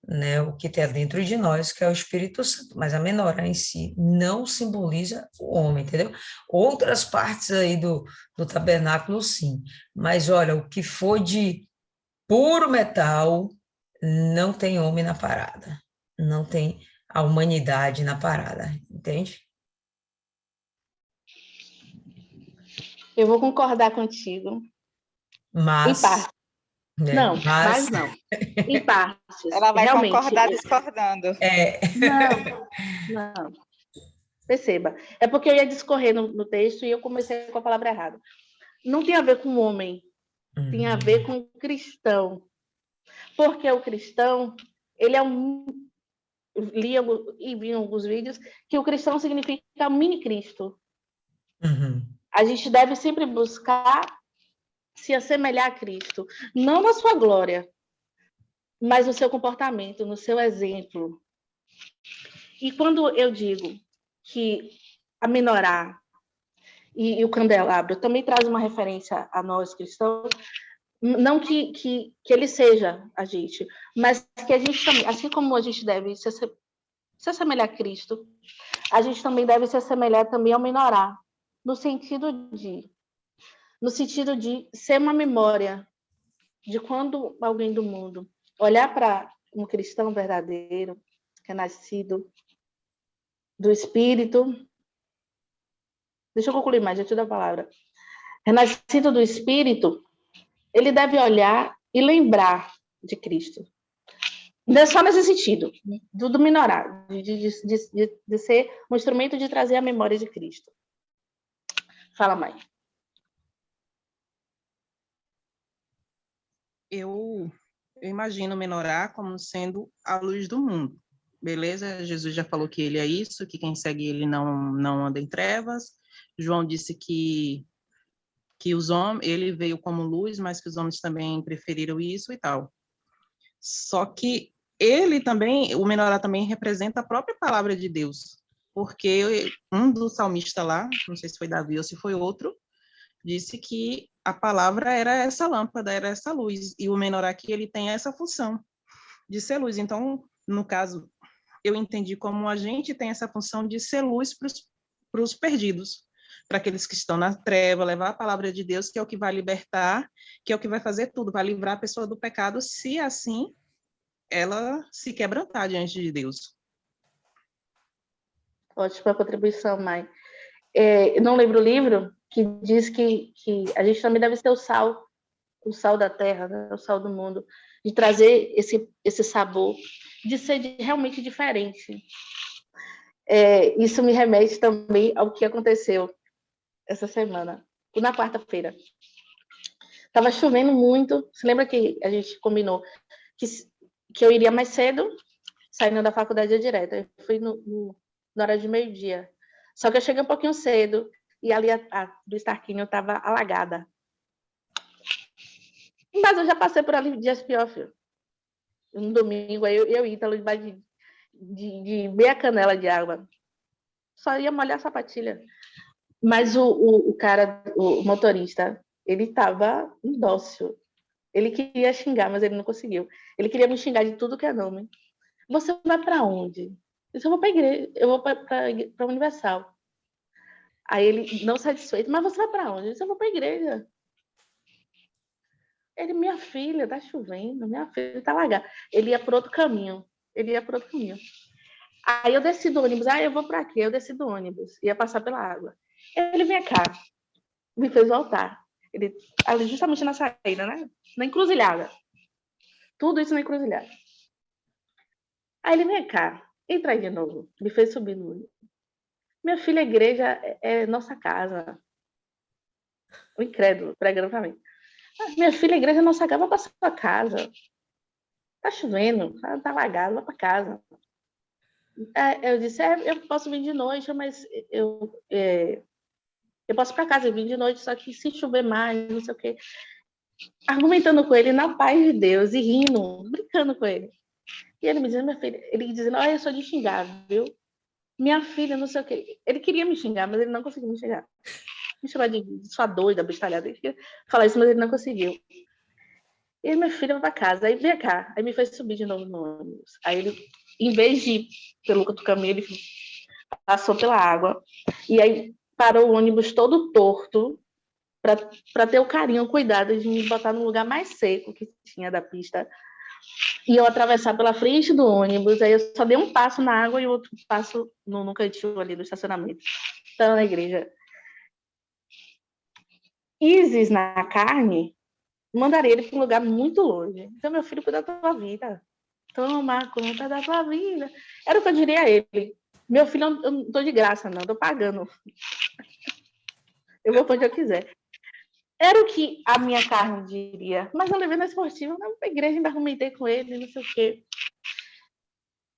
né, o que tem dentro de nós, que é o Espírito Santo, mas a menorá em si não simboliza o homem, entendeu? Outras partes aí do tabernáculo, sim, mas olha, o que for de puro metal, não tem homem na parada, não tem a humanidade na parada, entende? Eu vou concordar contigo, em Mas, parte. né, Não, mas mas não. Em partes. Ela vai Realmente. concordar discordando. Não, não. Perceba. É porque eu ia discorrer no texto e eu comecei com a palavra errada. Não tem a ver com o homem, tem a ver com o cristão. Porque o cristão, ele é um... Li e vi em alguns vídeos que o cristão significa mini Cristo. Uhum. A gente deve sempre buscar se assemelhar a Cristo, não na sua glória, mas no seu comportamento, no seu exemplo. E quando eu digo que a menorá e o candelabro também traz uma referência a nós cristãos, não que ele seja a gente, mas que a gente também, assim como a gente deve se assemelhar a Cristo, a gente também deve se assemelhar também ao menorá, no sentido de ser uma memória de quando alguém do mundo olhar para um cristão verdadeiro, que é nascido do Espírito. Deixa eu concluir mais, já te dou a palavra. Renascido do Espírito, ele deve olhar e lembrar de Cristo. Não é só nesse sentido, do minorar, de ser um instrumento de trazer a memória de Cristo. Fala, mãe. Eu imagino o menorá como sendo a luz do mundo. Beleza? Jesus já falou que ele é isso, que quem segue ele não anda em trevas. João disse que os homens, ele veio como luz, mas que os homens também preferiram isso e tal. Só que ele também, o menorá também representa a própria palavra de Deus, porque um dos salmistas lá, não sei se foi Davi ou se foi outro, disse que a palavra era essa lâmpada, era essa luz, e o menorá aqui ele tem essa função de ser luz. Então, no caso, eu entendi como a gente tem essa função de ser luz para os perdidos, para aqueles que estão na treva, levar a palavra de Deus, que é o que vai libertar, que é o que vai fazer tudo, vai livrar a pessoa do pecado, se assim ela se quebrantar diante de Deus. Ótima contribuição, mãe. Eu não lembro o livro que diz que a gente também deve ser o sal da terra, né? O sal do mundo, de trazer esse sabor, de ser realmente diferente. Isso me remete também ao que aconteceu essa semana, na quarta-feira. Estava chovendo muito. Você lembra que a gente combinou que eu iria mais cedo, saindo da faculdade direto? Eu fui na hora de meio-dia. Só que eu cheguei um pouquinho cedo e ali a do Starquinho estava alagada. Mas eu já passei por ali dias pior, filho. No domingo, eu e Ítalo debaixo de meia canela de água. Só ia molhar a sapatilha. Mas o cara, o motorista, ele estava indócil. Ele queria xingar, mas ele não conseguiu. Ele queria me xingar de tudo que é nome. Você vai para onde? disse, eu vou para a igreja, eu vou para a Universal. Aí ele, não satisfeito, mas você vai para onde? Eu disse, eu vou para a igreja. Ele, minha filha, tá chovendo, minha filha tá largada. Ele ia por outro caminho. Aí eu desci do ônibus, eu vou para aqui. Eu desci do ônibus, ia passar pela água. Ele, vem cá, me fez voltar. Ele, ali justamente na saída, né? Na encruzilhada. Tudo isso na encruzilhada. Aí ele, vem cá, entra aí de novo. Me fez subir no ônibus. Minha filha, a igreja é nossa casa. O incrédulo, pregando para mim. Minha filha, a igreja é nossa casa, vai para sua casa. Tá chovendo, tá alagado, vai para casa. Eu disse, eu posso vir de noite, mas eu posso ir para casa, eu vim de noite, só que se chover mais, não sei o quê. Argumentando com ele na paz de Deus e rindo, brincando com ele. E ele me dizendo, minha filha, ele dizendo, eu sou de xingar, viu? Minha filha, não sei o quê. Ele queria me xingar, mas ele não conseguiu me xingar. Me chamar de sua doida, bestalhada. Ele queria falar isso, mas ele não conseguiu. E aí, minha filha, vai para casa. Aí, vem cá. Aí me fez subir de novo no ônibus. Aí ele, em vez de ir pelo outro caminho, ele passou pela água. E aí parou o ônibus todo torto para ter o carinho, o cuidado de me botar no lugar mais seco que tinha da pista. E eu atravessar pela frente do ônibus. Aí eu só dei um passo na água e outro passo no cantinho ali do estacionamento. Estava na igreja. Isis na carne, mandaria ele para um lugar muito longe. Então, meu filho, cuida da tua vida. Toma conta da tua vida. Era o que eu diria a ele. Meu filho, eu não estou de graça, não. Estou pagando. Eu vou para onde eu quiser. Era o que a minha carne diria. Mas eu levei na esportiva, na igreja, ainda argumentei com ele, não sei o quê.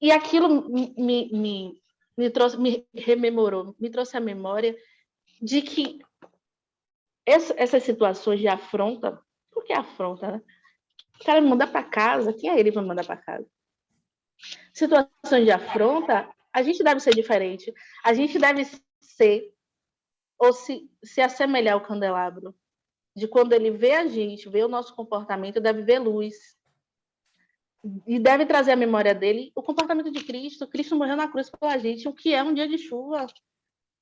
E aquilo me trouxe, me rememorou, me trouxe a memória de que essas situações de afronta, por que afronta, né? O cara me manda para casa, quem é ele para me mandar para casa? Situações de afronta, a gente deve ser diferente. A gente deve ser, ou se assemelhar ao candelabro, de quando ele vê a gente, vê o nosso comportamento, deve ver luz. E deve trazer à memória dele o comportamento de Cristo. Cristo morreu na cruz pela gente, o que é um dia de chuva.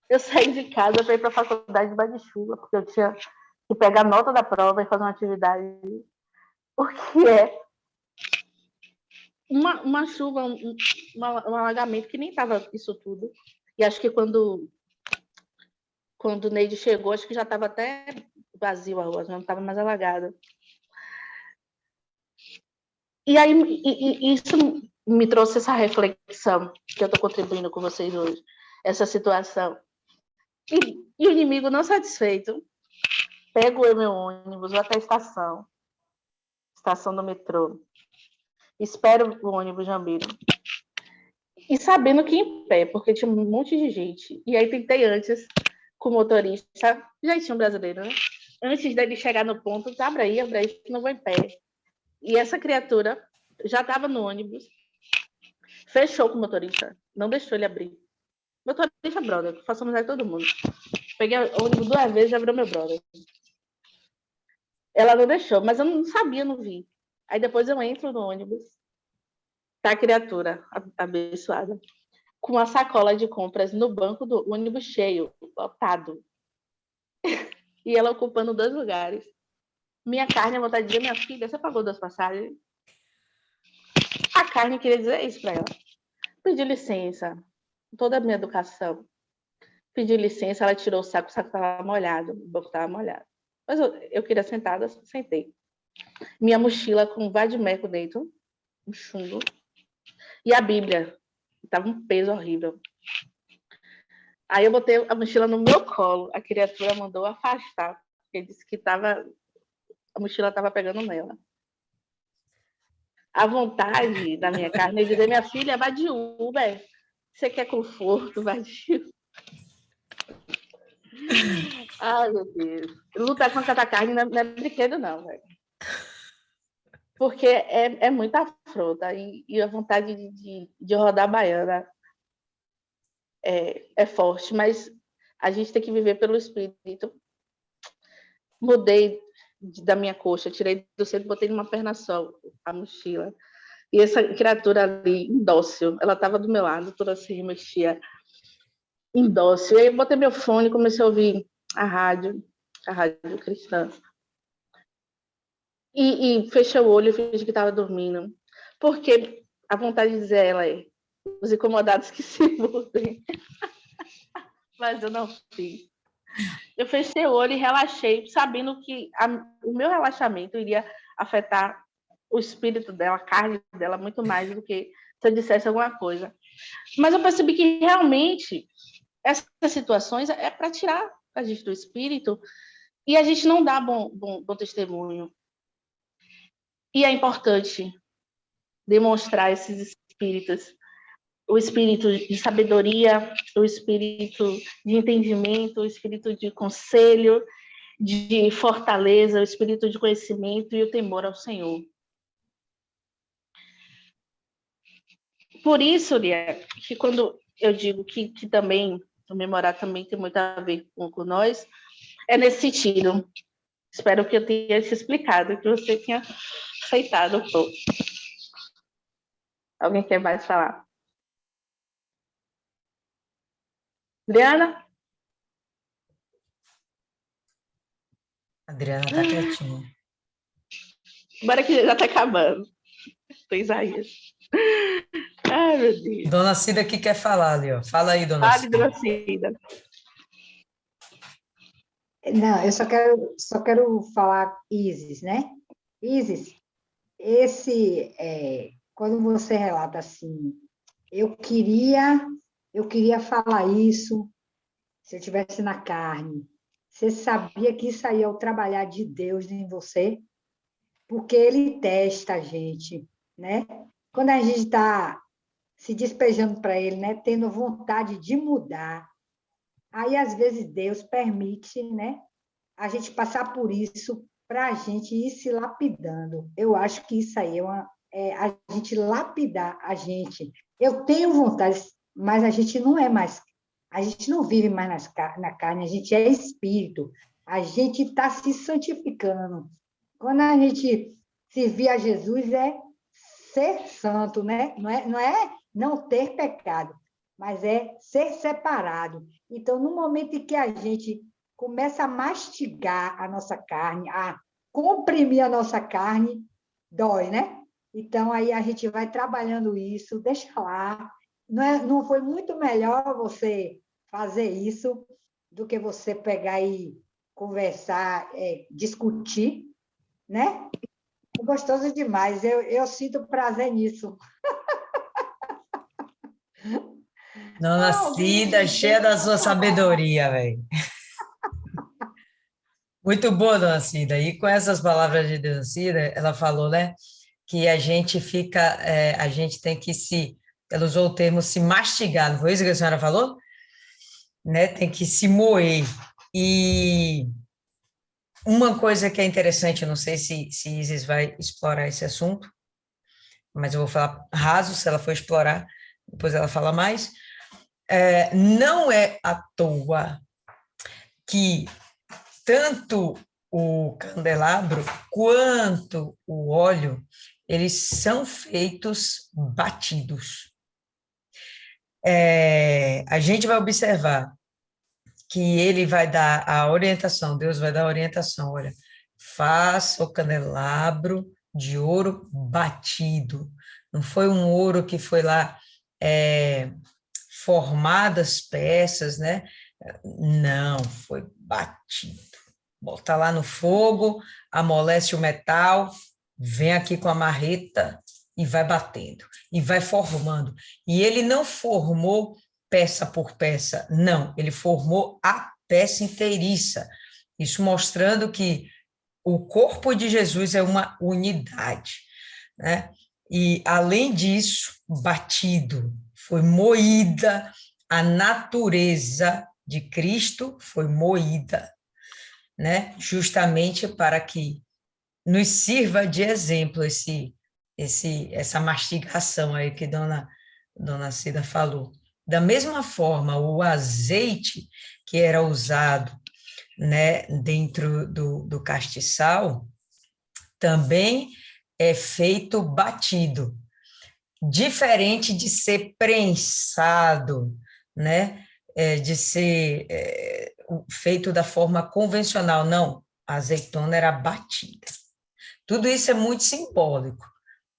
Eu saí de casa para ir para a faculdade debaixo de chuva, porque eu tinha que pegar a nota da prova e fazer uma atividade. O que é uma chuva, um alagamento que nem estava isso tudo. E acho que quando o Neide chegou, acho que já estava até vazio a rua, não estava mais alagada. E aí isso me trouxe essa reflexão que eu estou contribuindo com vocês hoje, essa situação. E o inimigo não satisfeito, pego o meu ônibus, vou até a estação do metrô, espero o ônibus Jambiro. E sabendo que em pé, porque tinha um monte de gente. E aí tentei antes, com o motorista, jeitinho brasileiro, né? Antes dele chegar no ponto, abre aí, que não vou em pé. E essa criatura já estava no ônibus, fechou com o motorista, não deixou ele abrir. Motorista brother, que faço amizade com todo mundo. Peguei o ônibus 2 vezes, já virou meu brother. Ela não deixou, mas eu não sabia, não vi. Aí depois eu entro no ônibus, tá a criatura abençoada, com uma sacola de compras no banco do ônibus cheio, lotado. E ela ocupando 2 lugares. Minha carne, a vontade de dizer, minha filha, você pagou 2 passagens? A carne queria dizer isso para ela. Pedi licença, toda a minha educação. Pedi licença, ela tirou o saco estava molhado, o banco estava molhado. Mas eu queria sentada, sentei. Minha mochila com vadimeco dentro, um chumbo, e a Bíblia, estava um peso horrível. Aí eu botei a mochila no meu colo, a criatura mandou afastar, porque disse que a mochila estava pegando nela. A vontade da minha carne é dizer, minha filha, vai de Uber. Você quer conforto, vai de Uber. Ai, meu Deus. Lutar contra a carne não é brinquedo, não, velho. Porque é muita afronta. E a vontade de rodar a baiana é forte, mas a gente tem que viver pelo espírito. Mudei da minha coxa, tirei do centro, botei numa perna só a mochila. E essa criatura ali, indócil, ela estava do meu lado, toda assim, mexia, indócil. E aí eu botei meu fone e comecei a ouvir a rádio cristã. E fechei o olho e fingi que estava dormindo. Porque a vontade de dizer a ela é, os incomodados que se mudem. Mas eu não fiz. Eu fechei o olho e relaxei, sabendo que o meu relaxamento iria afetar o espírito dela, a carne dela, muito mais do que se eu dissesse alguma coisa. Mas eu percebi que realmente essas situações é para tirar a gente do espírito e a gente não dá bom testemunho. E é importante demonstrar esses espíritos, o espírito de sabedoria, o espírito de entendimento, o espírito de conselho, de fortaleza, o espírito de conhecimento e o temor ao Senhor. Por isso, Lia, que quando eu digo que também, comemorar também tem muito a ver com nós, é nesse sentido. Espero que eu tenha te explicado, que você tenha aceitado um pouco. Alguém quer mais falar? Adriana? Adriana está quietinha. Bora que já está acabando. Tô Isaías. Ai, meu Deus. Dona Cida que quer falar ali, ó. Fala aí, Dona Fale, Cida. dona Cida. Não, eu só quero falar Isis, né? Isis, quando você relata assim, eu queria falar isso se eu estivesse na carne. Você sabia que isso aí é o trabalhar de Deus em você? Porque Ele testa a gente, né? Quando a gente está se despejando para Ele, né? Tendo vontade de mudar, aí às vezes Deus permite, né? A gente passar por isso para a gente ir se lapidando. Eu acho que isso aí é a gente lapidar a gente. Eu tenho vontade, mas a gente não é mais, a gente não vive mais na carne, a gente é espírito, a gente está se santificando. Quando a gente servir a Jesus é ser santo, né? Não é não ter pecado, mas é ser separado. Então, no momento em que a gente começa a mastigar a nossa carne, a comprimir a nossa carne, dói, né? Então, aí a gente vai trabalhando isso, deixa lá. Não foi muito melhor você fazer isso do que você pegar e conversar, discutir, né? É gostoso demais, eu sinto prazer nisso. Dona Cida, cheia da sua sabedoria, velho. Muito boa, Dona Cida. E com essas palavras de Dona Cida, ela falou, né, que a gente a gente tem que ela usou o termo se mastigar, não foi isso que a senhora falou? Né, tem que se moer. E uma coisa que é interessante, eu não sei se Isis vai explorar esse assunto, mas eu vou falar raso, se ela for explorar, depois ela fala mais. Não é à toa que tanto o candelabro quanto o óleo, eles são feitos batidos. A gente vai observar que ele vai dar a orientação, Deus vai dar a orientação, olha, faça o candelabro de ouro batido. Não foi um ouro que foi lá formadas peças, né? Não, foi batido. Bota lá no fogo, amolece o metal, vem aqui com a marreta e vai batendo, e vai formando. E ele não formou peça por peça, não, ele formou a peça inteiriça. Isso mostrando que o corpo de Jesus é uma unidade, né? E, além disso, batido, foi moída, a natureza de Cristo foi moída, né? Justamente para que nos sirva de exemplo essa mastigação aí que Dona Cida falou. Da mesma forma, o azeite que era usado, né, dentro do castiçal também é feito batido, diferente de ser prensado, né? De ser feito da forma convencional. Não, a azeitona era batida. Tudo isso é muito simbólico,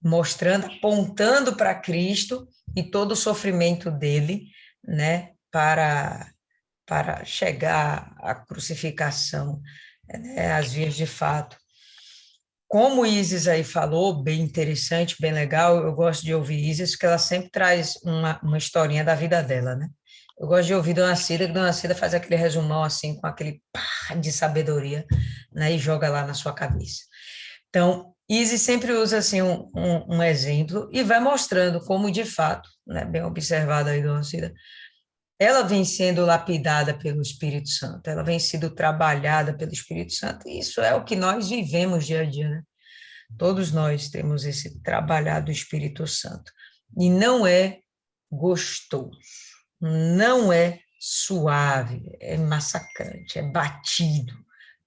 mostrando, apontando para Cristo e todo o sofrimento dele, né? Para chegar à crucificação, né? Às vias de fato. Como o Isis aí falou, bem interessante, bem legal, eu gosto de ouvir Isis, porque ela sempre traz uma historinha da vida dela, né? Eu gosto de ouvir Dona Cida, que Dona Cida faz aquele resumão assim, com aquele pá de sabedoria, né? E joga lá na sua cabeça. Então, Isis sempre usa assim um exemplo e vai mostrando como, de fato, né? Bem observado aí, Dona Cida, ela vem sendo lapidada pelo Espírito Santo, ela vem sendo trabalhada pelo Espírito Santo, e isso é o que nós vivemos dia a dia, né? Todos nós temos esse trabalhar do Espírito Santo. E não é gostoso, não é suave, é massacrante, é batido,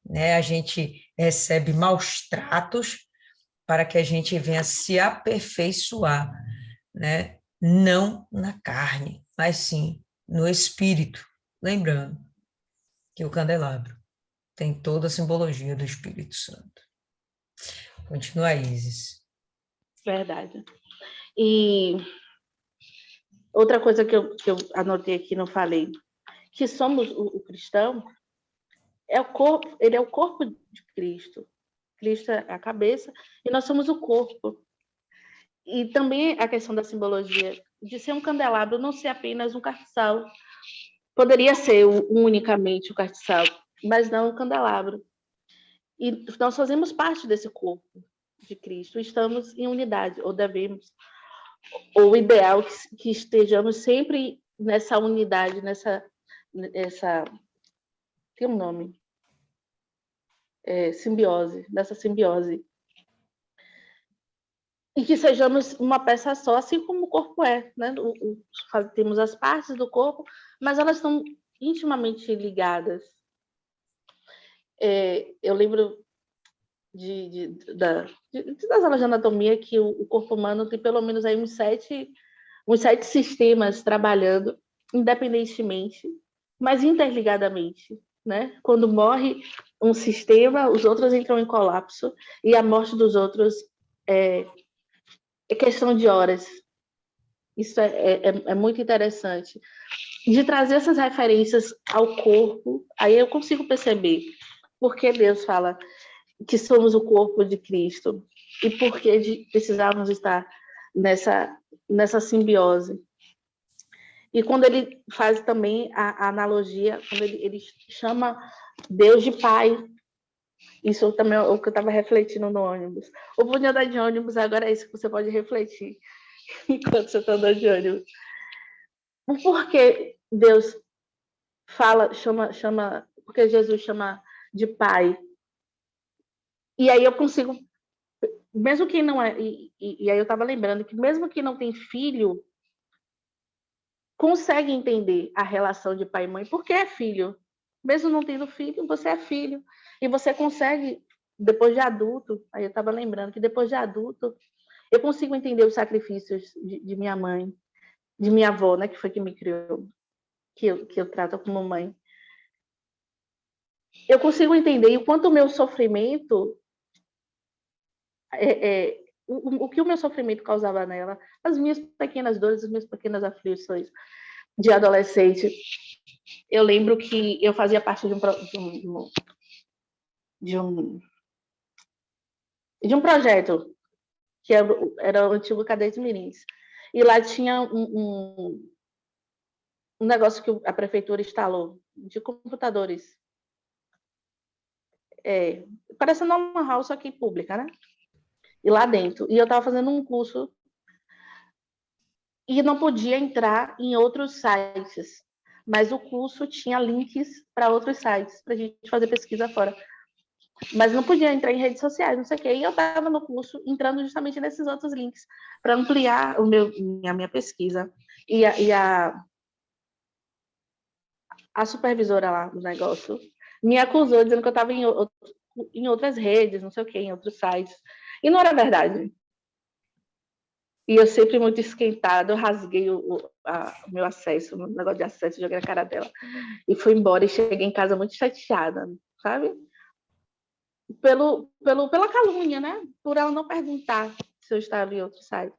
né? A gente recebe maus tratos para que a gente venha se aperfeiçoar, né? Não na carne, mas sim no espírito. Lembrando que o candelabro tem toda a simbologia do Espírito Santo. Continua, Isis. Verdade. E outra coisa que eu anotei aqui, não falei, que somos o cristão, é o corpo, ele é o corpo de Cristo. Cristo é a cabeça e nós somos o corpo. E também a questão da simbologia de ser um candelabro, não ser apenas um castiçal. Poderia ser unicamente o castiçal, mas não um candelabro. E nós fazemos parte desse corpo de Cristo, estamos em unidade, ou devemos, ou o ideal que estejamos sempre nessa unidade, nessa tem um nome, simbiose, nessa simbiose. E que sejamos uma peça só, assim como o corpo é, né? Temos as partes do corpo, mas elas estão intimamente ligadas. Eu lembro das aulas de anatomia que o corpo humano tem pelo menos aí uns sete sistemas trabalhando independentemente, mas interligadamente, né? Quando morre um sistema, os outros entram em colapso e a morte dos outros é questão de horas. Isso é muito interessante. De trazer essas referências ao corpo, aí eu consigo perceber por que Deus fala que somos o corpo de Cristo e por que precisávamos estar nessa simbiose. E quando ele faz também a analogia, quando ele chama Deus de Pai, isso também é o que eu estava refletindo no ônibus. O bom de andar de ônibus agora é isso que você pode refletir enquanto você está andando de ônibus. Por que Deus chama, porque Jesus chama de Pai? E aí eu consigo, mesmo que não é, e aí eu estava lembrando que mesmo que não tem filho, consegue entender a relação de pai e mãe, porque é filho. Mesmo não tendo filho, você é filho. E você consegue, depois de adulto, aí eu estava lembrando que depois de adulto, eu consigo entender os sacrifícios de minha mãe, de minha avó, né, que foi que me criou, que eu trato como mãe. Eu consigo entender o quanto o meu sofrimento, o que o meu sofrimento causava nela, as minhas pequenas dores, as minhas pequenas aflições de adolescente. Eu lembro que eu fazia parte de um projeto que era o antigo Cadete Mirins. E lá tinha um negócio que a prefeitura instalou de computadores. Parecendo uma house aqui pública, né? E lá dentro. E eu estava fazendo um curso e não podia entrar em outros sites. Mas o curso tinha links para outros sites, para a gente fazer pesquisa fora. Mas não podia entrar em redes sociais, não sei o quê. E eu estava no curso entrando justamente nesses outros links para ampliar a minha pesquisa. E a supervisora lá do negócio me acusou dizendo que eu estava em outras redes, não sei o quê, em outros sites. E não era verdade. E eu sempre muito esquentada, eu rasguei o meu acesso, o negócio de acesso, joguei na cara dela. E fui embora e cheguei em casa muito chateada, sabe? Pela calúnia, né? Por ela não perguntar se eu estava em outros sites.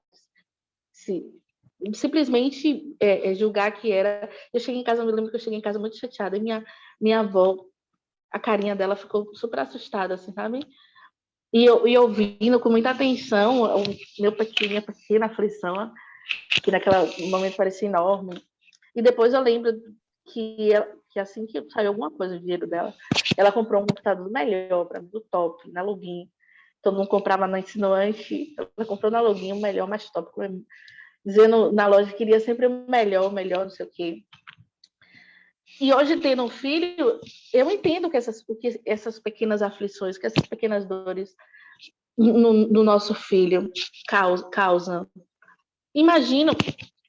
Simplesmente julgar que era. Eu cheguei em casa, eu me lembro que eu cheguei em casa muito chateada. E minha avó, a carinha dela ficou super assustada, assim, sabe? E eu ouvindo com muita atenção minha pequena aflição, que naquele momento parecia enorme. E depois eu lembro que assim que saiu alguma coisa do dinheiro dela, ela comprou um computador melhor para mim, do top, na Login. Todo mundo comprava na Insinuante, ela comprou na Login o melhor, mais top, dizendo na loja que queria sempre o melhor, não sei o quê. E hoje, tendo um filho, eu entendo que essas pequenas aflições, que essas pequenas dores no nosso filho causam. Imagino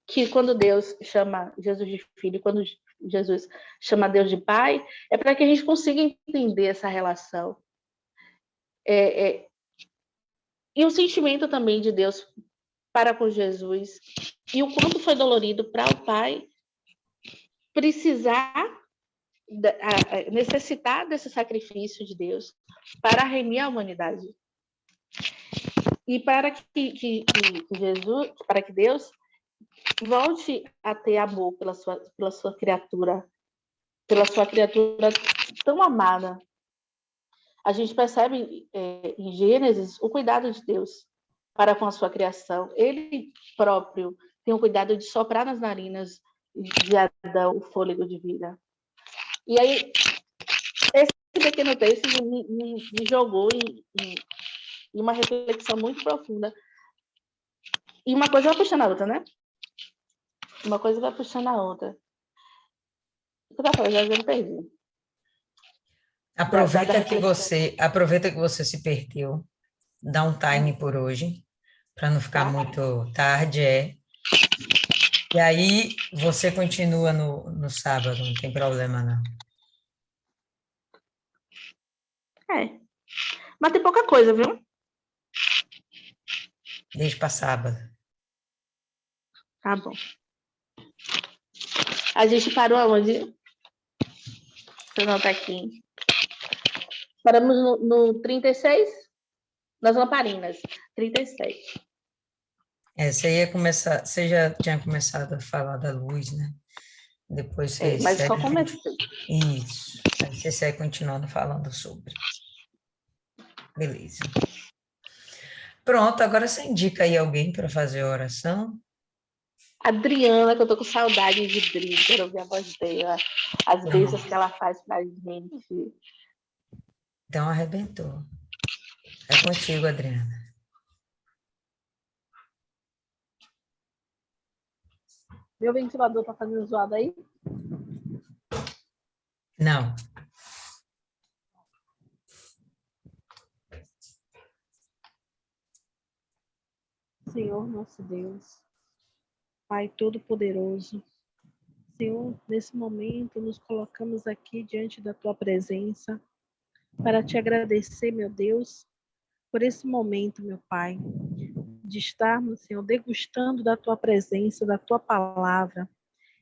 que quando Deus chama Jesus de filho, quando Jesus chama Deus de pai, é para que a gente consiga entender essa relação. E o sentimento também de Deus para com Jesus, e o quanto foi dolorido para o pai necessitar desse sacrifício de Deus para remir a humanidade. E para que Jesus, para que Deus volte a ter amor pela sua criatura tão amada. A gente percebe em Gênesis o cuidado de Deus para com a sua criação. Ele próprio tem o cuidado de soprar nas narinas de Adão o fôlego de vida. E aí, esse pequeno texto me jogou em uma reflexão muito profunda. E uma coisa vai puxando a outra, né? Uma coisa vai puxando a outra. O que eu estava falando? Já me perdi. Aproveita que você se perdeu. Dá um time por hoje, para não ficar muito tarde, E aí você continua no sábado, não tem problema não. Mas tem pouca coisa, viu? Deixa para sábado. Tá bom. A gente parou aonde? Você não tá aqui. Paramos no 36? Nas lamparinas. 36. Você já tinha começado a falar da luz, né? Depois você Mas segue. só comecei. Isso. Aí você segue continuando falando sobre. Beleza. Pronto, agora você indica aí alguém para fazer a oração? Adriana, que eu tô com saudade de Dri, quero ouvir a voz dela, as bênçãos que ela faz pra gente. Então arrebentou. É contigo, Adriana. Meu ventilador tá fazendo zoada aí? Não. Senhor nosso Deus, Pai Todo-Poderoso, Senhor, nesse momento nos colocamos aqui diante da Tua presença para Te agradecer, meu Deus, por esse momento, meu Pai, de estarmos, Senhor, degustando da Tua presença, da Tua palavra,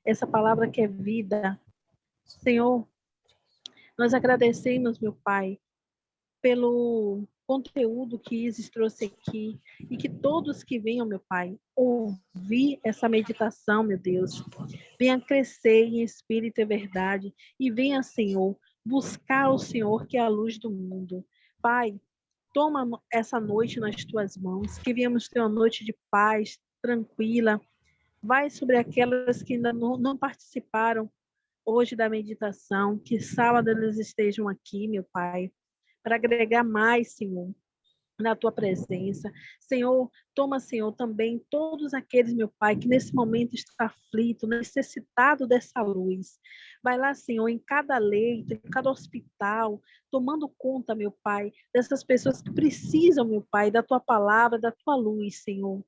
essa palavra que é vida. Senhor, nós agradecemos, meu Pai, pelo conteúdo que Isis trouxe aqui e que todos que venham, meu Pai, ouvir essa meditação, meu Deus, venha crescer em espírito e verdade e venha, Senhor, buscar o Senhor que é a luz do mundo. Pai, toma essa noite nas tuas mãos, que venhamos ter uma noite de paz, tranquila. Vai sobre aquelas que ainda não participaram hoje da meditação, que sábado eles estejam aqui, meu Pai, para agregar mais, Senhor, na tua presença. Senhor, toma, Senhor, também todos aqueles, meu Pai, que nesse momento está aflito, necessitado dessa luz. Vai lá, Senhor, em cada leito, em cada hospital, tomando conta, meu Pai, dessas pessoas que precisam, meu Pai, da tua palavra, da tua luz, Senhor.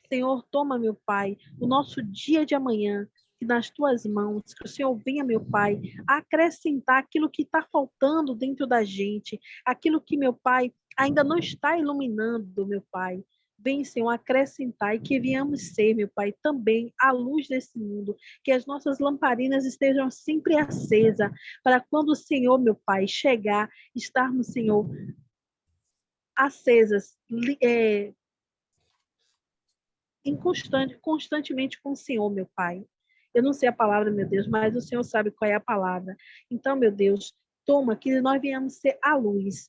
Senhor, toma, meu Pai, o nosso dia de amanhã, que nas tuas mãos, que o Senhor venha, meu Pai, acrescentar aquilo que está faltando dentro da gente, aquilo que, meu Pai, ainda não está iluminando, meu Pai. Vem, Senhor, acrescentar e que venhamos ser, meu Pai, também a luz desse mundo, que as nossas lamparinas estejam sempre acesas, para quando o Senhor, meu Pai, chegar, estarmos, Senhor, acesas, constantemente com o Senhor, meu Pai. Eu não sei a palavra, meu Deus, mas o Senhor sabe qual é a palavra. Então, meu Deus, toma que nós venhamos ser a luz.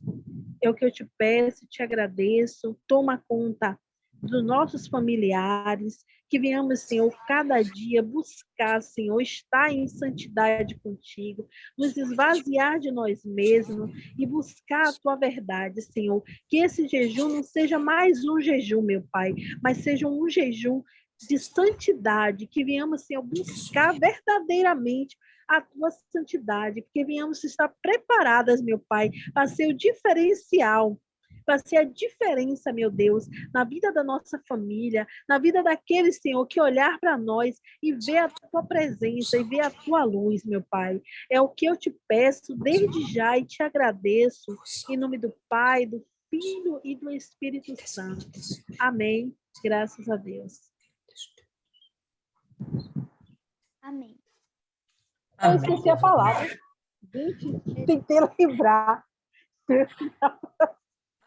É o que eu te peço, te agradeço. Toma conta dos nossos familiares, que venhamos, Senhor, cada dia buscar, Senhor, estar em santidade contigo, nos esvaziar de nós mesmos e buscar a tua verdade, Senhor. Que esse jejum não seja mais um jejum, meu Pai, mas seja um jejum de santidade, que venhamos, Senhor, buscar verdadeiramente a tua santidade, porque venhamos estar preparadas, meu Pai, para ser o diferencial, para ser a diferença, meu Deus, na vida da nossa família, na vida daquele, Senhor, que olhar para nós e ver a tua presença e ver a tua luz, meu Pai. É o que eu te peço desde já e te agradeço, em nome do Pai, do Filho e do Espírito Santo. Amém. Graças a Deus. Amém. Eu esqueci a palavra. Gente, tentei lembrar.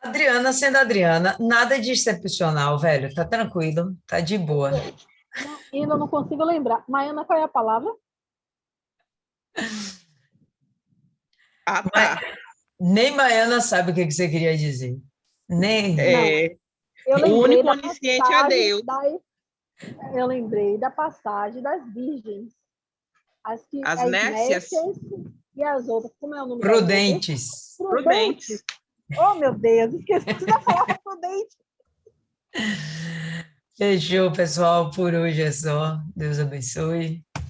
Adriana sendo Adriana, nada de excepcional, velho. Tá tranquilo, tá de boa. Ainda não consigo lembrar. Maiana, qual é a palavra? Ah, tá. Nem Maiana sabe o que você queria dizer. Nem. Eu O lembrei único da onisciente é passagem Deus. Eu lembrei da passagem das virgens. As nécias. E as outras. Como é o nome Prudentes. das outras? Prudentes. Oh, meu Deus, esqueci da palavra prudente. Fechou, pessoal. Por hoje é só. Deus abençoe.